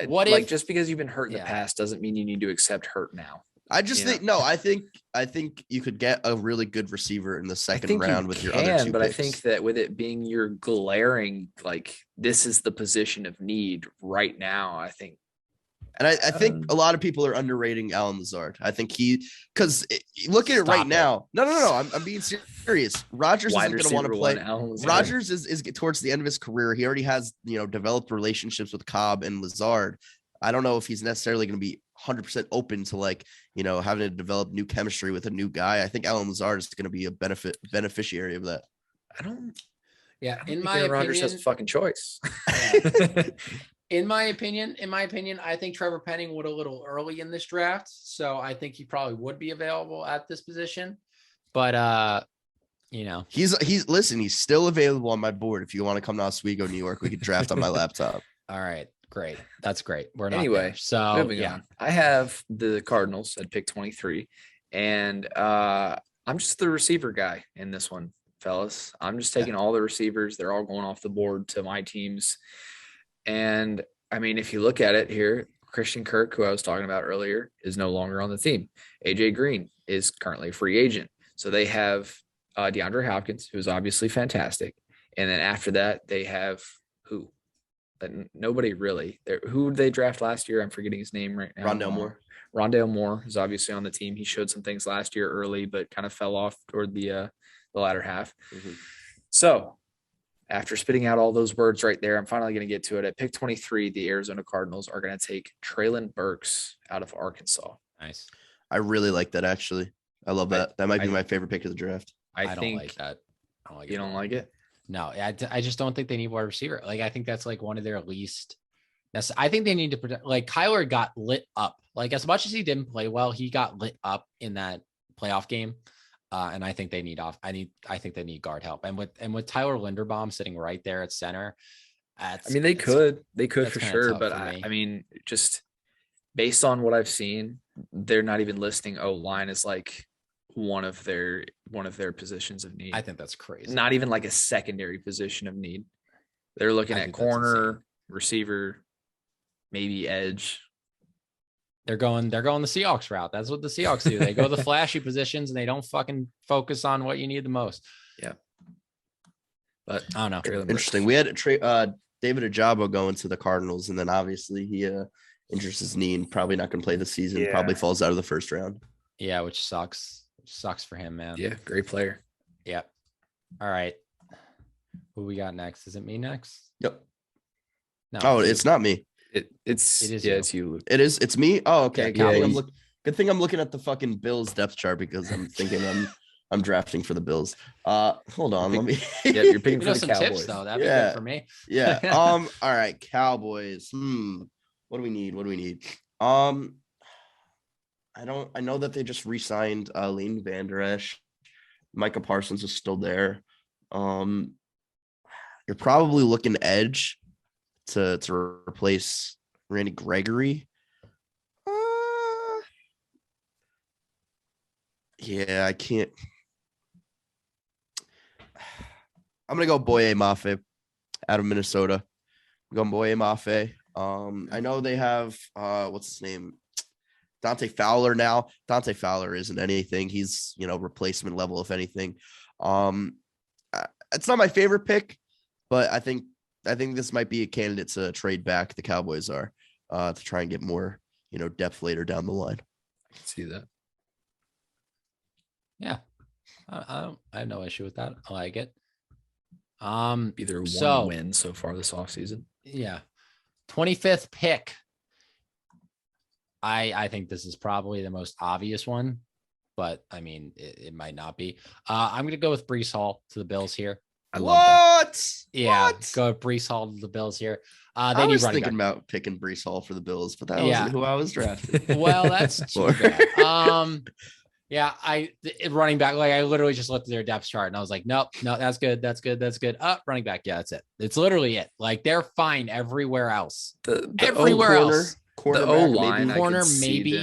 What like if just because you've been hurt in the Yeah. past doesn't mean you need to accept hurt now. I just You think no. I think you could get a really good receiver in the I second think round you with can, your other two but picks. I think that with it being your glaring, like this is the position of need right now. I think, And I think a lot of people are underrating Alan Lazard. I think because look at it right Stop it. now. No. I'm being serious. Rodgers wide isn't going to want to receiver one, play. Allen Lazard. Rodgers is towards the end of his career. He already has, developed relationships with Cobb and Lazard. I don't know if he's necessarily going to be 100% open to having to develop new chemistry with a new guy. I think Alan Lazard is going to be a beneficiary of that. I don't in think my Aaron Rodgers opinion, has a fucking choice. in my opinion, I think Trevor Penning would a little early in this draft. So I think he probably would be available at this position. But he's still available on my board. If you want to come to Oswego, New York, we could draft on my laptop. All right, great. That's great. We're not Anyway, there. So moving on. I have the Cardinals at pick 23, and I'm just the receiver guy in this one, fellas. I'm just taking all the receivers. They're all going off the board to my teams. And I mean, if you look at it here, Christian Kirk, who I was talking about earlier, is no longer on the team. AJ Green is currently a free agent. So they have DeAndre Hopkins, who's obviously fantastic. And then after that, they have who? Nobody really. Who did they draft last year? I'm forgetting his name right now. Rondale Moore. Rondale Moore is obviously on the team. He showed some things last year early, but kind of fell off toward the latter half. Mm-hmm. So after spitting out all those words right there, I'm finally going to get to it. At pick 23, the Arizona Cardinals are going to take Treylon Burks out of Arkansas. Nice. I really like that, actually. I love that. That might be my favorite pick of the draft. I don't like that. I don't like you don't like it? No, I just don't think they need wide receiver. Like, I think that's like one of their least. I think they need to protect. Like, Kyler got lit up. Like, as much as he didn't play well, he got lit up in that playoff game. And I think they need I think they need guard help. And with Tyler Linderbaum sitting right there at center, they could for sure. But for I mean, just based on what I've seen, they're not even listing O-line as like one of their positions of need. I think that's crazy. Not even like a secondary position of need. They're looking at corner, receiver, maybe edge. They're going the Seahawks route. That's what the Seahawks do. They go the flashy positions and they don't fucking focus on what you need the most. Yeah. But I don't know. Interesting. We had David Ajabo going to the Cardinals, and then obviously he injures his knee and probably not going to play the season. Yeah. Probably falls out of the first round. Yeah, which sucks. Sucks for him, man. Yeah, great player. Yep. All right. Who we got next? Is it me next? Yep. No. Oh, it's not me. It is. Yeah, it's you. It is. It's me. Oh, okay. Yeah, good thing I'm looking at the fucking Bills depth chart because I'm thinking I'm drafting for the Bills. Hold on. Let me. Yeah, you're picking for the some Cowboys. Tips, though. That'd be good for me. Yeah. All right. Cowboys. What do we need? I know that they just re-signed Leighton Vander Esch. Micah Parsons is still there. You're probably looking edge to replace Randy Gregory. Yeah, I can't. I'm gonna go Boye Mafe out of Minnesota. I'm going Boye Mafe. I know they have what's his name? Dante Fowler now. Dante Fowler isn't anything. He's, replacement level, if anything. It's not my favorite pick, but I think this might be a candidate to trade back. The Cowboys are to try and get more, depth later down the line. I can see that. Yeah. I have no issue with that. I like it. Either one win so far this offseason. Yeah. 25th pick. I think this is probably the most obvious one, but I mean, it might not be. I'm going to go with Breece Hall to the Bills here. I love that. Yeah, What? go with Breece Hall to the Bills here. I was thinking about picking Breece Hall for the Bills, but that wasn't who I was drafting. Well, that's too bad. Yeah, running back, like I literally just looked at their depth chart and I was like, nope, no, that's good. Running back, yeah, that's it. It's literally it. Like they're fine everywhere else. Everywhere else. The O-line, corner, maybe.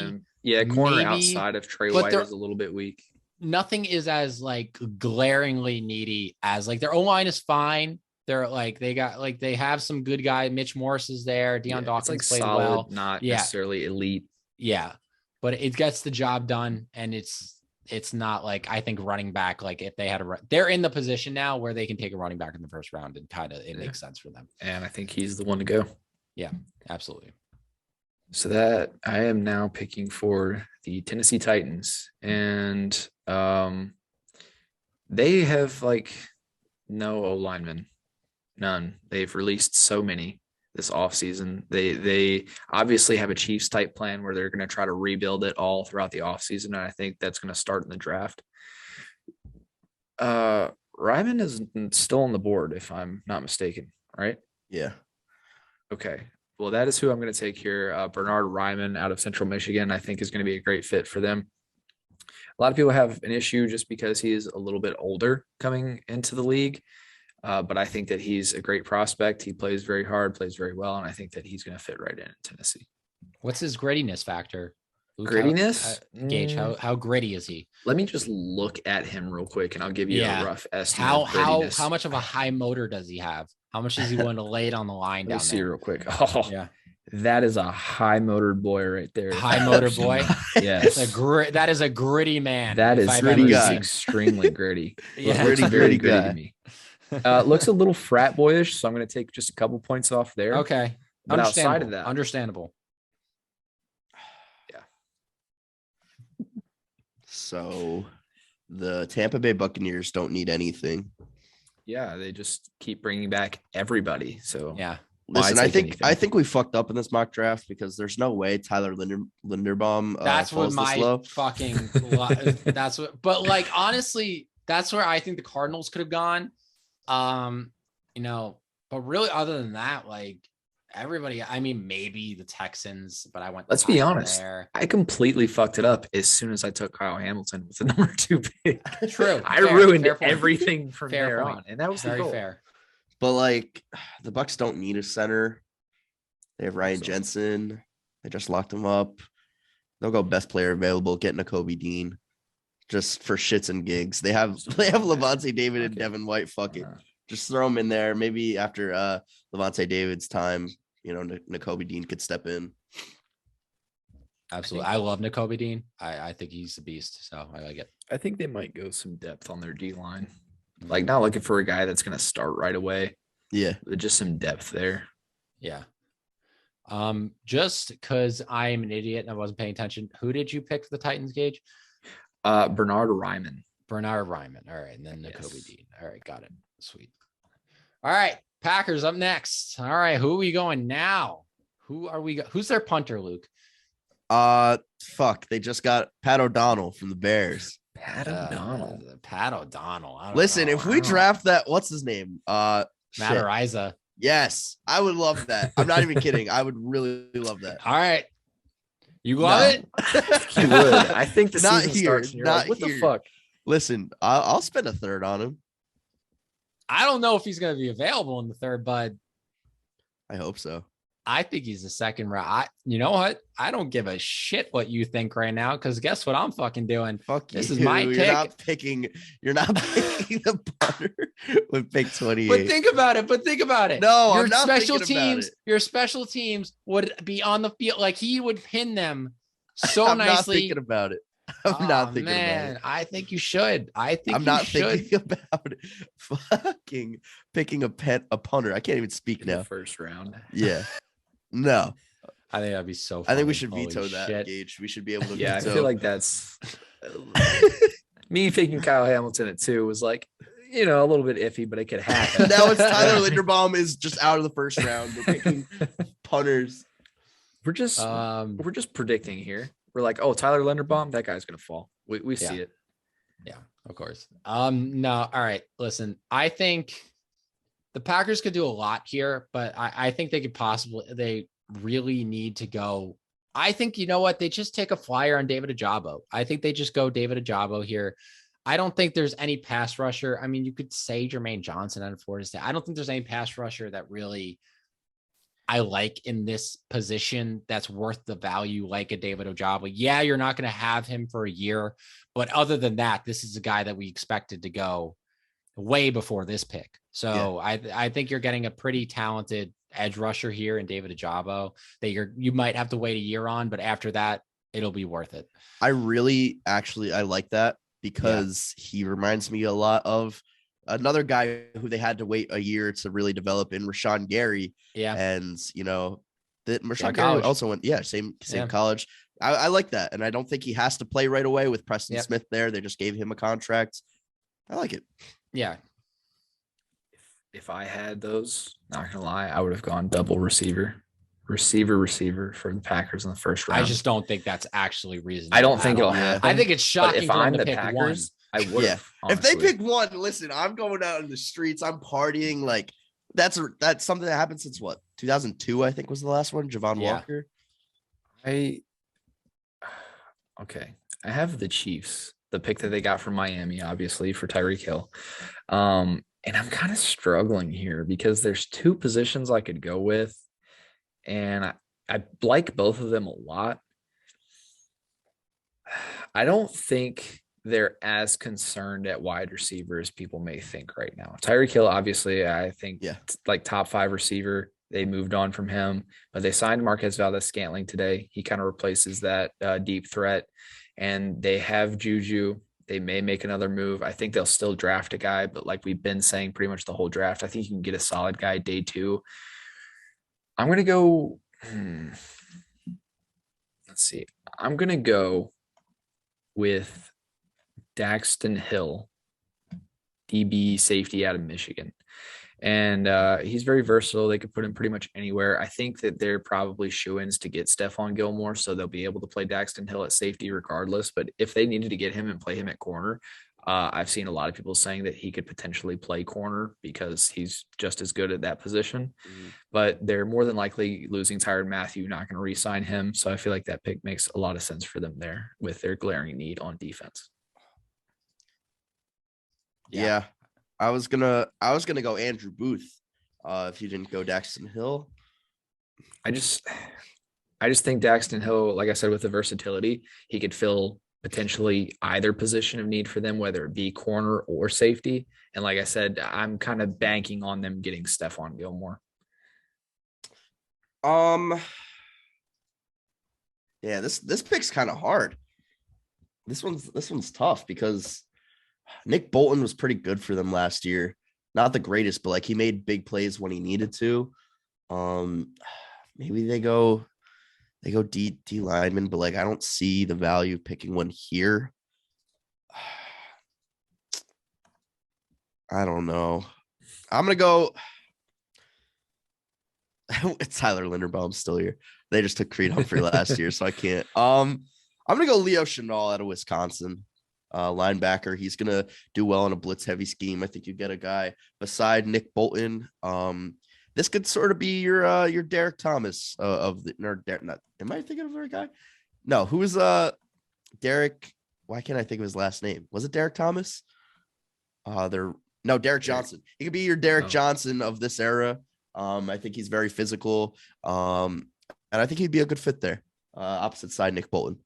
Corner maybe, outside of Trey White is a little bit weak. Nothing is as like glaringly needy as like their O-line is fine. They're like they have some good guy. Mitch Morse is there. Deion Dawkins it's played solid, well. not necessarily elite. Yeah, but it gets the job done, and it's not like I think running back. Like if they had they're in the position now where they can take a running back in the first round and kind of it makes sense for them. And I think he's the one to go. Yeah, absolutely. So that I am now picking for the Tennessee Titans, and they have like no O linemen, none. They've released so many this offseason. They obviously have a Chiefs type plan where they're going to try to rebuild it all throughout the offseason, and I think that's going to start in the draft. Ryman is still on the board, if I'm not mistaken, right? Yeah. Okay. Well, that is who I'm going to take here. Bernard Ryman out of Central Michigan, I think is going to be a great fit for them. A lot of people have an issue just because he is a little bit older coming into the league. But I think that he's a great prospect. He plays very hard, plays very well, and I think that he's going to fit right in Tennessee. What's his grittiness factor? Luke, Grittiness? Gage, how gritty is he? Let me just look at him real quick, and I'll give you a rough estimate. How much of a high motor does he have? How much is he willing to lay it on the line down there? See real quick. Oh, yeah. That is a high motored boy right there. High motor boy. Yes. That is a gritty man. That is extremely gritty. Yeah. Very gritty to me. Looks a little frat boyish, so I'm going to take just a couple points off there. Okay. But outside of that, understandable. Yeah. So the Tampa Bay Buccaneers don't need anything. Yeah, they just keep bringing back everybody. So yeah. Listen, I think we fucked up in this mock draft because there's no way Tyler Linderbaum. That's what my fucking. That's what. But like honestly, that's where I think the Cardinals could have gone. But really, other than that, like everybody. I mean, maybe the Texans, but I went. Let's be honest. I completely fucked it up as soon as I took Kyle Hamilton with the number 2 pick. True. I ruined everything from there on, and that was very fair. But like the Bucs don't need a center. They have Ryan Jensen. They just locked him up. They'll go best player available, get Nakobe Dean, just for shits and gigs. They have Levante David and Devin White. Fuck it, just throw them in there. Maybe after Levante David's time, Nakobe Dean could step in. Absolutely, I love Nakobe Dean. I think he's a beast. So I like it. I think they might go some depth on their D line. Like not looking for a guy that's going to start right away. Yeah. But just some depth there. Yeah. Just because I am an idiot and I wasn't paying attention. Who did you pick for the Titans, Gage? Bernard Ryman. All right. And then Nakobe Dean. All right. Got it. Sweet. All right. Packers up next. All right. Who are we going now? Who's their punter, Luke? Fuck. They just got Pat O'Donnell from the Bears. Pat O'Donnell. Pat O'Donnell. Listen, if we draft that, what's his name? Matt Ariza. Yes, I would love that. I'm not even kidding. I would really love that. All right. You love it? You would. I think the not season here. starts. And you're not like, what here. the fuck? Listen, I'll spend a third on him. I don't know if he's going to be available in the third, bud. I hope so. I think he's the second round. You know what? I don't give a shit what you think right now, because guess what I'm fucking doing? Fuck this you. is my pick. You're not picking the punter with pick 28. But think about it. No, your I'm not special thinking about teams. it. Your special teams would be on the field. Like he would pin them so I'm nicely. not thinking about it. I'm not thinking about it. I think you should. I'm not thinking about it. Fucking picking a punter. I can't even speak in now. The first round. Yeah. No. I think that'd be so funny. I think we should Holy veto that, shit. Gage. We should be able to Yeah, veto. I feel like that's me picking Kyle Hamilton at 2 was like, a little bit iffy, but it could happen. Now it's Tyler Linderbaum is just out of the first round. We're picking punters. We're just predicting here. We're like, oh, Tyler Linderbaum, that guy's gonna fall. We see it. Yeah, of course. No, all right. Listen, I think the Packers could do a lot here, but I think they really need to go. I think, you know what? They just take a flyer on David Ojabo. I think they just go David Ojabo here. I don't think there's any pass rusher. I mean, you could say Jermaine Johnson out of Florida State. I don't think there's any pass rusher that really I like in this position that's worth the value like a David Ojabo. Yeah, you're not going to have him for a year, but other than that, this is a guy that we expected to go way before this pick. So I think you're getting a pretty talented edge rusher here in David Ajabo that you might have to wait a year on, but after that, it'll be worth it. I like that because he reminds me a lot of another guy who they had to wait a year to really develop in Rashawn Gary. Yeah. And, that Rashawn Gary also went, same college. I like that. And I don't think he has to play right away with Preston Smith there. They just gave him a contract. I like it. Yeah. If I had those, not gonna lie, I would have gone double receiver for the Packers in the first round. I just don't think that's actually reasonable. I don't think it'll happen. I think it's shocking if I'm to the pick Packers, one. I would. Yeah. If they pick one, listen, I'm going out in the streets. I'm partying. Like that's something that happened since 2002, I think was the last one. Javon Walker. I have the Chiefs, the pick that they got from Miami, obviously for Tyreek Hill. And I'm kind of struggling here because there's two positions I could go with. And I like both of them a lot. I don't think they're as concerned at wide receiver as people may think right now. Tyreek Hill, obviously, I think like top 5 receiver. They moved on from him, but they signed Marquez Valdez-Scantling today. He kind of replaces that deep threat, and they have Juju. They may make another move. I think they'll still draft a guy, but like we've been saying pretty much the whole draft, I think you can get a solid guy day 2. I'm going to go. Let's see. I'm going to go with Daxton Hill, DB safety out of Michigan. And he's very versatile. They could put him pretty much anywhere. I think that they're probably shoo-ins to get Stephon Gilmore, so they'll be able to play Daxton Hill at safety regardless. But if they needed to get him and play him at corner, I've seen a lot of people saying that he could potentially play corner because he's just as good at that position. Mm-hmm. But they're more than likely losing Tyrann Mathieu, not going to re-sign him. So I feel like that pick makes a lot of sense for them there with their glaring need on defense. Yeah. I was gonna go Andrew Booth if you didn't go Daxton Hill. I just think Daxton Hill, like I said, with the versatility, he could fill potentially either position of need for them, whether it be corner or safety. And like I said, I'm kind of banking on them getting Stephon Gilmore. Yeah, this pick's kind of hard. This one's tough because Nick Bolton was pretty good for them last year. Not the greatest, but like he made big plays when he needed to. Maybe they go D lineman, but like I don't see the value of picking one here. I don't know. I'm gonna go. It's Tyler Linderbaum's still here. They just took Creed Humphrey last year, so I can't. I'm gonna go Leo Chenal out of Wisconsin. Linebacker. He's going to do well in a blitz heavy scheme. I think you get a guy beside Nick Bolton. This could sort of be your Derek Thomas am I thinking of the right guy? No, who is Derek? Why can't I think of his last name? Was it Derek Thomas? Derek Johnson. He could be your Derek Johnson of this era. I think he's very physical. And I think he'd be a good fit there. Opposite side, Nick Bolton.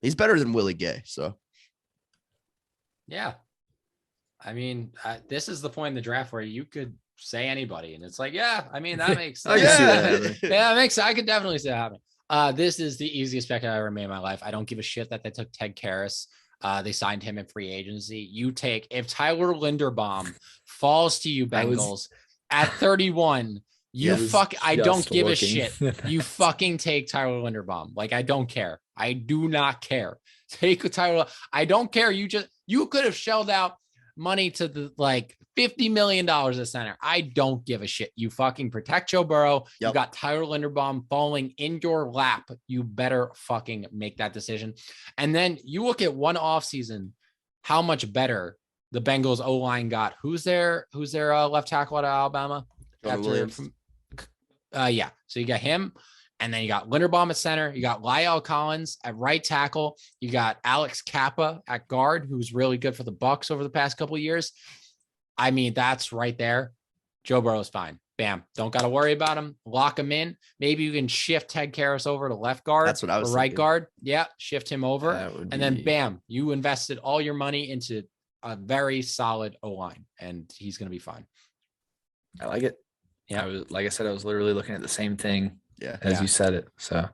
He's better than Willie Gay, so. Yeah. I mean, this is the point in the draft where you could say anybody and it's like, yeah, I mean, that makes sense. Yeah, it makes I could definitely see that happen. This is the easiest pick I ever made in my life. I don't give a shit that they took Ted Karras. They signed him in free agency. If Tyler Linderbaum falls to you, Bengals, at 31, I don't give a shit. You fucking take Tyler Linderbaum. Like, I don't care. I do not care. Take Tyler. I don't care. You could have shelled out money to the $50 million at center. I don't give a shit. You fucking protect Joe Burrow. Yep. You got Tyler Linderbaum falling in your lap. You better fucking make that decision. And then you look at one offseason, how much better the Bengals O-line got. Who's their left tackle out of Alabama? Williams. Yeah. So you got him. And then you got Linderbaum at center. You got La'el Collins at right tackle. You got Alex Kappa at guard, who's really good for the Bucs over the past couple of years. I mean, that's right there. Joe Burrow's fine. Bam. Don't got to worry about him. Lock him in. Maybe you can shift Ted Karras over to left guard. That's what I was right thinking. Guard. Yeah. Shift him over. And then bam, you invested all your money into a very solid O-line, and he's going to be fine. I like it. Yeah. Like I said, I was literally looking at the same thing as Yeah. you said it. So,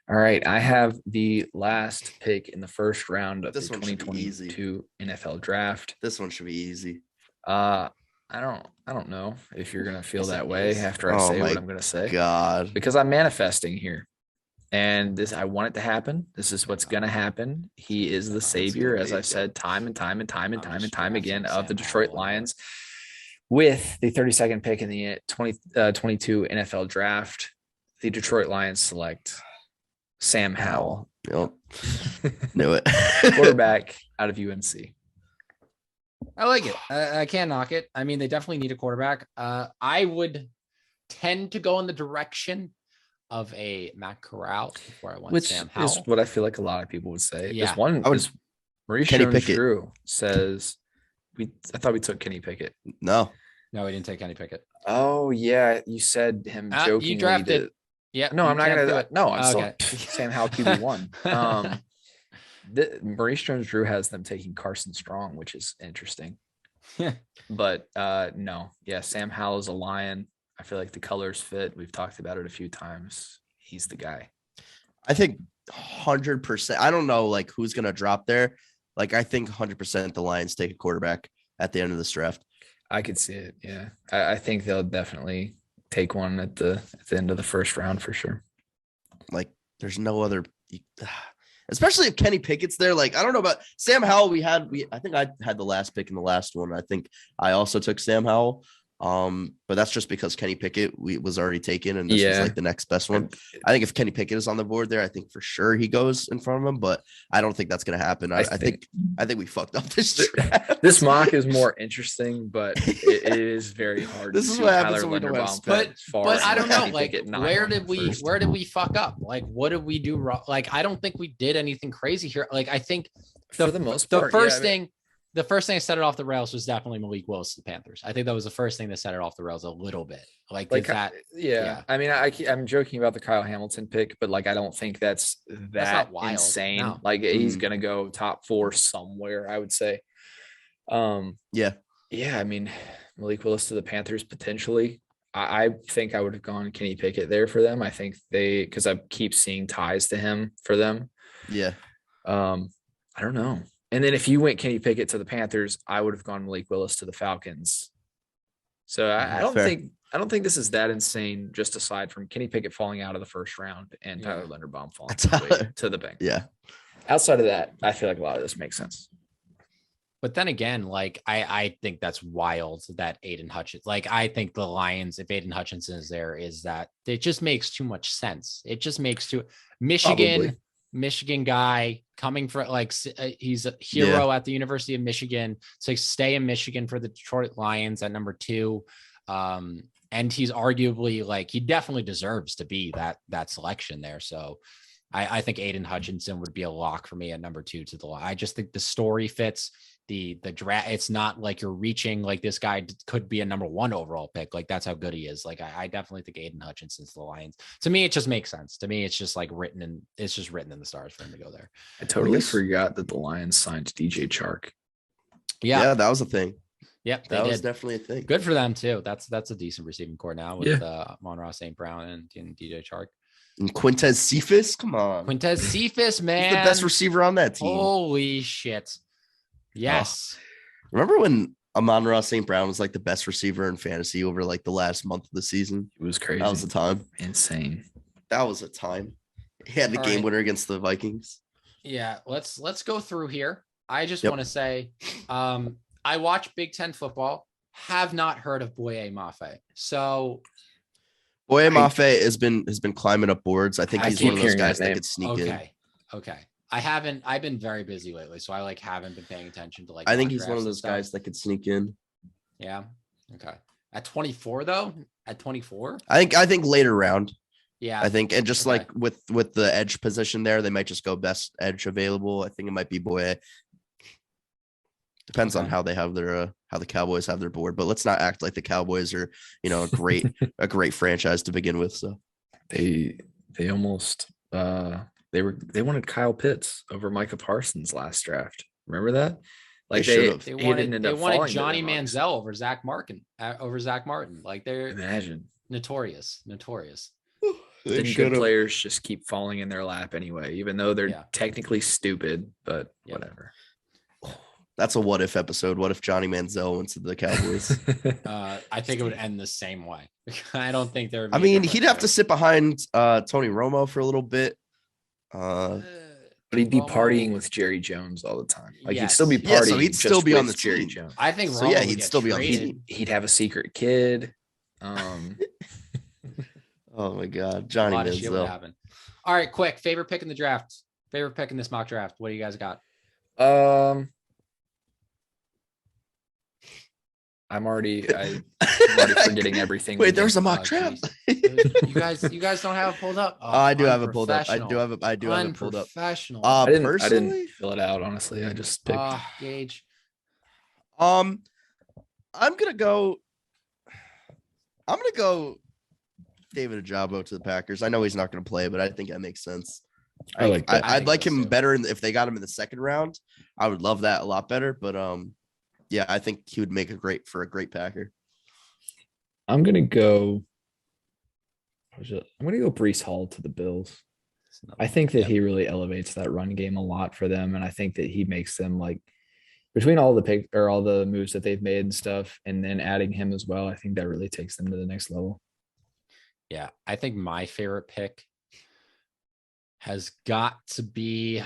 all right. I have the last pick in the first round of This the one should be easy. 2022 NFL draft. This one should be easy. I don't know if you're gonna feel Yes, that it way is. after I say what I'm gonna say. God. Because I'm manifesting here. And I want it to happen. This is what's gonna happen. He is the savior, as I've said time and time again, of the Detroit Lions. With the 32nd pick in the 2022 NFL draft, the Detroit Lions select Sam Howell. Yep. Knew it. Quarterback out of UNC. I like it. I can't knock it. I mean, they definitely need a quarterback. I would tend to go in the direction of a Matt Corral before I went Sam Howell. Which is what I feel like a lot of people would say. Yeah. Maurice Jones-Drew says, I thought we took Kenny Pickett. No, we didn't take Kenny Pickett. Oh, yeah. You said him jokingly. You drafted. Yeah. No, I'm not going to do it. No, I'm okay. still Sam Howell QB1. Maurice Jones-Drew has them taking Carson Strong, which is interesting. But no. Yeah, Sam Howell is a Lion. I feel like the colors fit. We've talked about it a few times. He's the guy. I think 100%. I don't know like who's going to drop there. Like I think 100% the Lions take a quarterback at the end of this draft. I could see it. Yeah. I think they'll definitely take one at the end of the first round for sure. Like there's no other, especially if Kenny Pickett's there. Like, I don't know about Sam Howell. I think I had the last pick in the last one. I think I also took Sam Howell. But that's just because Kenny Pickett was already taken, and this was like the next best one. I think if Kenny Pickett is on the board there, I think for sure he goes in front of him, but I don't think that's going to happen. I think we fucked up this draft. This mock is more interesting, but it is very hard. This is what happens when we don't have but I don't know. Like, where did we fuck up? Like, what did we do wrong? Like, I don't think we did anything crazy here. Like, I think for the most part, the first thing that set it off the rails was definitely Malik Willis to the Panthers. I think that was the first thing that set it off the rails a little bit. Like that. Yeah. I mean, I'm joking about the Kyle Hamilton pick, but like, I don't think that's that insane. No. Like he's going to go top 4 somewhere, I would say. Yeah. I mean, Malik Willis to the Panthers potentially. I think I would have gone Kenny Pickett there for them. I think because I keep seeing ties to him for them. Yeah. I don't know. And then if you went Kenny Pickett to the Panthers, I would have gone Malik Willis to the Falcons. So I don't think this is that insane, just aside from Kenny Pickett falling out of the first round and Tyler Linderbaum falling to the bank. Yeah. Outside of that, I feel like a lot of this makes sense. But then again, like I think that's wild that Aiden Hutchinson, like I think the Lions, if Aiden Hutchinson is there, is that it just makes too much sense. It just makes Michigan guy coming for like he's a hero at the University of Michigan. So stay in Michigan for the Detroit Lions at number 2. And he's arguably like he definitely deserves to be that selection there. So I think Aiden Hutchinson would be a lock for me at number 2 to the line. I just think the story fits the draft. It's not like you're reaching like this guy could be a number 1 overall pick. Like that's how good he is. Like I definitely think Aiden Hutchinson's the Lions. To me, it just makes sense. To me, it's just like written in the stars for him to go there. I totally forgot that the Lions signed DJ Chark. Yeah, that was a thing. Yep, that was definitely a thing. Good for them too. That's a decent receiving core now with Monroe St. Brown and DJ Chark. And Quintez Cephas, come on. Quintez Cephas, man. He's the best receiver on that team. Holy shit. Yes. Remember when Amon-Ra St. Brown was like the best receiver in fantasy over like the last month of the season? It was crazy. That was the time. Insane. That was a time. He had the game winner against the Vikings. Yeah, let's go through here. I just want to say, I watch Big Ten football, have not heard of Boye Mafe. So Boye Mafe has been climbing up boards. I think he's one of those guys that could sneak in. Okay. I've been very busy lately, so I like haven't been paying attention to like. I think he's one of those guys that could sneak in. Yeah. Okay. At 24 though, at 24, I think later round. Yeah. I think, and just like with the edge position there, they might just go best edge available. I think it might be Boye. Depends on how they have their how the Cowboys have their board, but let's not act like the Cowboys are a great franchise to begin with. So they almost they wanted Kyle Pitts over Micah Parsons last draft. Remember that? Like They should've. they They wanted wanted Johnny Manziel over Zach Martin. Like they're Imagine. notorious. They Then good should've. players just keep falling in their lap anyway, even though they're Yeah. technically stupid, but Yep. whatever. That's a what if episode. What if Johnny Manziel went to the Cowboys? I think it would end the same way. I don't think there would be I mean, he'd have to sit behind Tony Romo for a little bit. But he'd be partying with Jerry Jones all the time. Like Yes. he'd still be partying. Yeah, so he'd still just be on with the Jerry team. Jones. I think So, Romo yeah, would he'd get still be on the traded. team. He'd have a secret kid. Oh my God, A Johnny lot of shit would Manziel. happen. All right, quick. Favorite pick in the draft. Favorite pick in this mock draft. What do you guys got? I'm already forgetting everything. Wait, we there's did. a mock Oh, draft. you guys don't have it pulled up. Oh, I do have it pulled up. I do have it pulled up. Unprofessional. I didn't Personally, fill it out, honestly. I just picked. Gage. I'm gonna go David Ajabo to the Packers. I know he's not gonna play, but I think that makes sense. I like that. I'd like so him too. better if they got him in the second round. I would love that a lot better. But yeah, I think he would make a great Packer. I'm gonna go Breece Hall to the Bills. I think that he really elevates that run game a lot for them, and I think that he makes them like between all the moves that they've made and stuff, and then adding him as well. I think that really takes them to the next level. Yeah, I think my favorite pick has got to be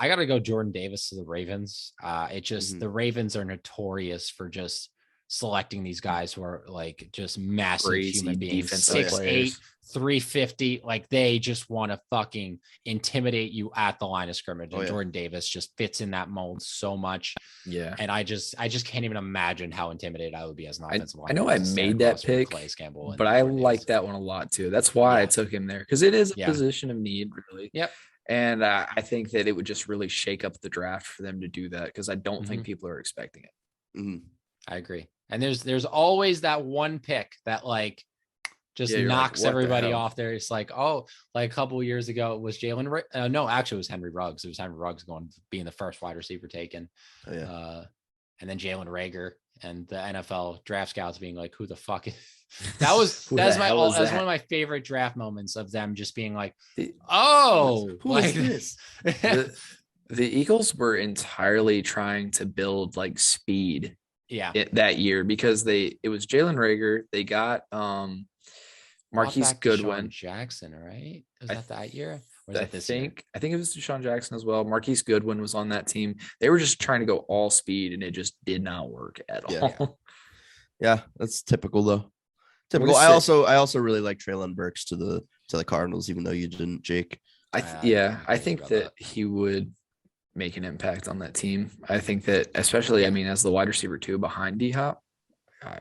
I got to go Jordan Davis to the Ravens. The Ravens are notorious for just selecting these guys who are like just massive Crazy human beings, defensive 6'8", players. 350. Like they just want to fucking intimidate you at the line of scrimmage. And yeah. Jordan Davis just fits in that mold so much. Yeah. And I just can't even imagine how intimidated I would be as an offensive line. I know I made that pick, but I like that one a lot too. That's why I took him there, because it is a position of need, really. Yep. And I think that it would just really shake up the draft for them to do that, because I don't think people are expecting it. Mm-hmm. I agree. And there's always that one pick that like just knocks everybody off there. It's like, oh, like a couple of years ago it was Jalen. No, actually it was Henry Ruggs. It was Henry Ruggs being the first wide receiver taken. Oh, yeah. And then Jalen Reagor and the NFL draft scouts being like, who the fuck is that's one of my favorite draft moments of them just being like, oh, who is this? The Eagles were entirely trying to build like speed that year, because it was Jalen Reagor. They got Marquise Goodwin. Jackson, right? Was that year? Or was I that this year? I think it was Deshaun Jackson as well. Marquise Goodwin was on that team. They were just trying to go all speed, and it just did not work at all. Yeah, that's typical though. Typical. I also really like Treylon Burks to the Cardinals, even though you didn't, Jake. I think that he would make an impact on that team. I think that, especially, I mean, as the wide receiver 2 behind D-Hop, I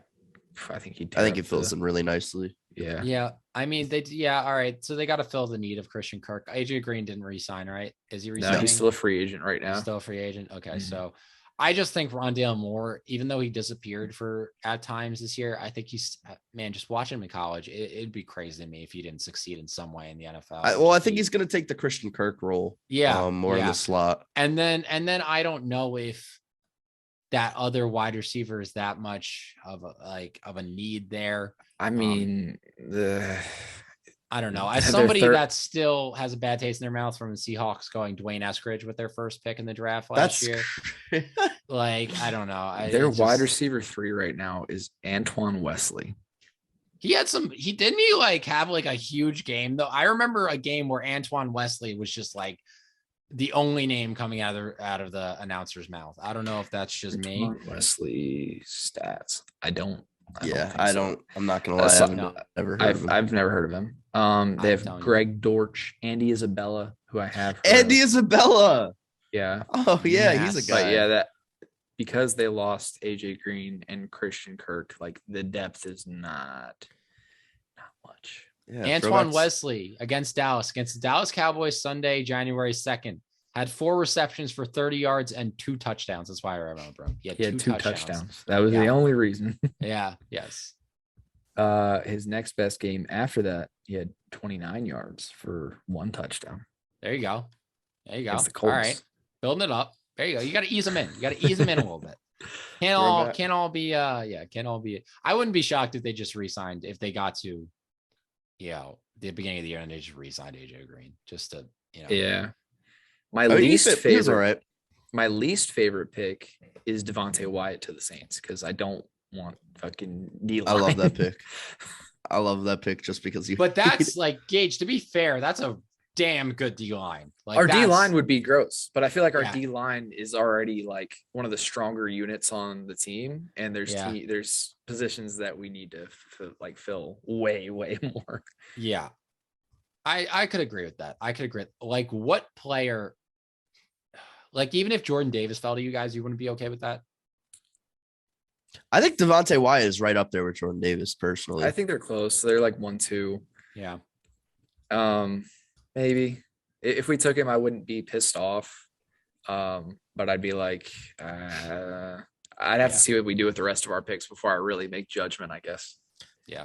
think he fills in really nicely. Yeah. Yeah. I mean, all right. So they got to fill the need of Christian Kirk. AJ Green didn't re-sign, right? Is he re-signing? No, he's still a free agent right now. Still a free agent. Okay. So I just think Rondale Moore, even though he disappeared at times this year, I think he's, man, just watching him in college, it'd be crazy to me if he didn't succeed in some way in the NFL. I think he's going to take the Christian Kirk role. More in the slot. And then I don't know if that other wide receiver is that much of a need there. I mean, I don't know. As somebody that still has a bad taste in their mouth from the Seahawks going Dwayne Eskridge with their first pick in the draft last year. Like, I don't know. Their wide receiver 3 right now is Antoine Wesley. He didn't like have like a huge game though. I remember a game where Antoine Wesley was just like the only name coming out of the announcer's mouth. I don't know if that's just me. Wesley stats. I'm not gonna lie. I've never heard of him. They have Greg Dortch, Andy Isabella, who I have. Andy Isabella. Yeah. Oh yeah, he's a guy. But yeah, because they lost AJ Green and Christian Kirk, like the depth is not much. Yeah, Antoine Wesley against the Dallas Cowboys Sunday, January 2nd, had 4 receptions for 30 yards and 2 touchdowns. That's why I remember him. He had 2 touchdowns. That was the only reason. Yes. His next best game after that, he had 29 yards for 1 touchdown. There you go. The Colts. All right. Building it up. There you go. You got to ease them in. You got to ease them in a little bit. Can't all be. I wouldn't be shocked if they just re-signed if they got to, the beginning of the year and they just re-signed AJ Green just to, Yeah. My least favorite pick is Devontae Wyatt to the Saints because I don't want fucking D-line. I love that pick. I love that pick just because But that's like, Gage, to be fair, that's a damn good D-line. Like our D-line would be gross, but I feel like our Yeah. D-line is already like one of the stronger units on the team, and there's positions that we need to fill way more. Yeah. I could agree with that. Like, what player, like, even if Jordan Davis fell to you guys, you wouldn't be okay with that? I think Devontae Wyatt is right up there with Jordan Davis personally. I think they're close. They're like 1-2. Yeah. Maybe if we took him, I wouldn't be pissed off. But I'd be like, I'd have to see what we do with the rest of our picks before I really make judgment, I guess. Yeah.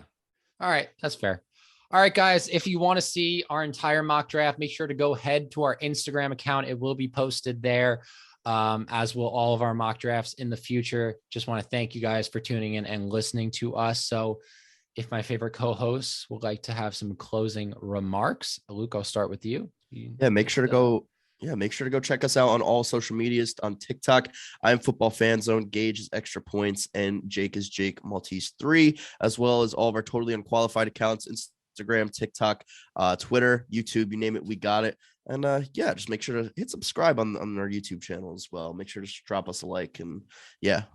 All right. That's fair. All right, guys, if you want to see our entire mock draft, make sure to go head to our Instagram account. It will be posted there, as will all of our mock drafts in the future. Just want to thank you guys for tuning in and listening to us. So if my favorite co-hosts would like to have some closing remarks, Luke, I'll start with you. Make sure to go check us out on all social medias. On TikTok, I am Football Fan Zone, Gage is Extra Points, and Jake is Jake Maltese 3, as well as all of our totally unqualified accounts, Instagram, TikTok, Twitter, YouTube, you name it, we got it. And just make sure to hit subscribe on our YouTube channel as well. Make sure to drop us a like, and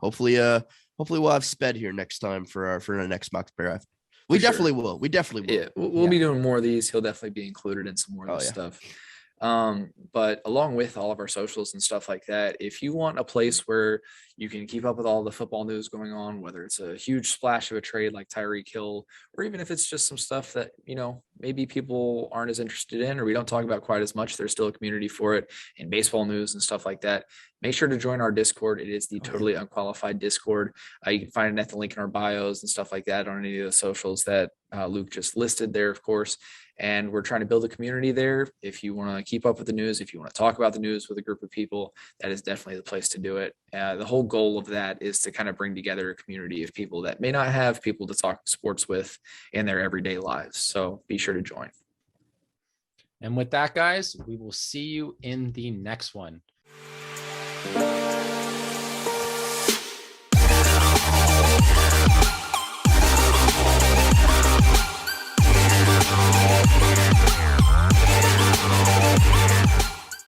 hopefully we'll have Sped here next time for our next mock draft. We definitely will. Yeah, we'll be doing more of these. He'll definitely be included in some more of this stuff. But along with all of our socials and stuff like that, if you want a place where you can keep up with all the football news going on, whether it's a huge splash of a trade like Tyreek Hill, or even if it's just some stuff that, maybe people aren't as interested in, or we don't talk about quite as much, there's still a community for it in baseball news and stuff like that. Make sure to join our Discord. It is the Totally Unqualified Discord. You can find it at the link in our bios and stuff like that on any of the socials that Luke just listed there, of course. And we're trying to build a community there. If you want to keep up with the news, if you want to talk about the news with a group of people, that is definitely the place to do it. The whole goal of that is to kind of bring together a community of people that may not have people to talk sports with in their everyday lives. So be sure to join. And with that, guys, we will see you in the next one.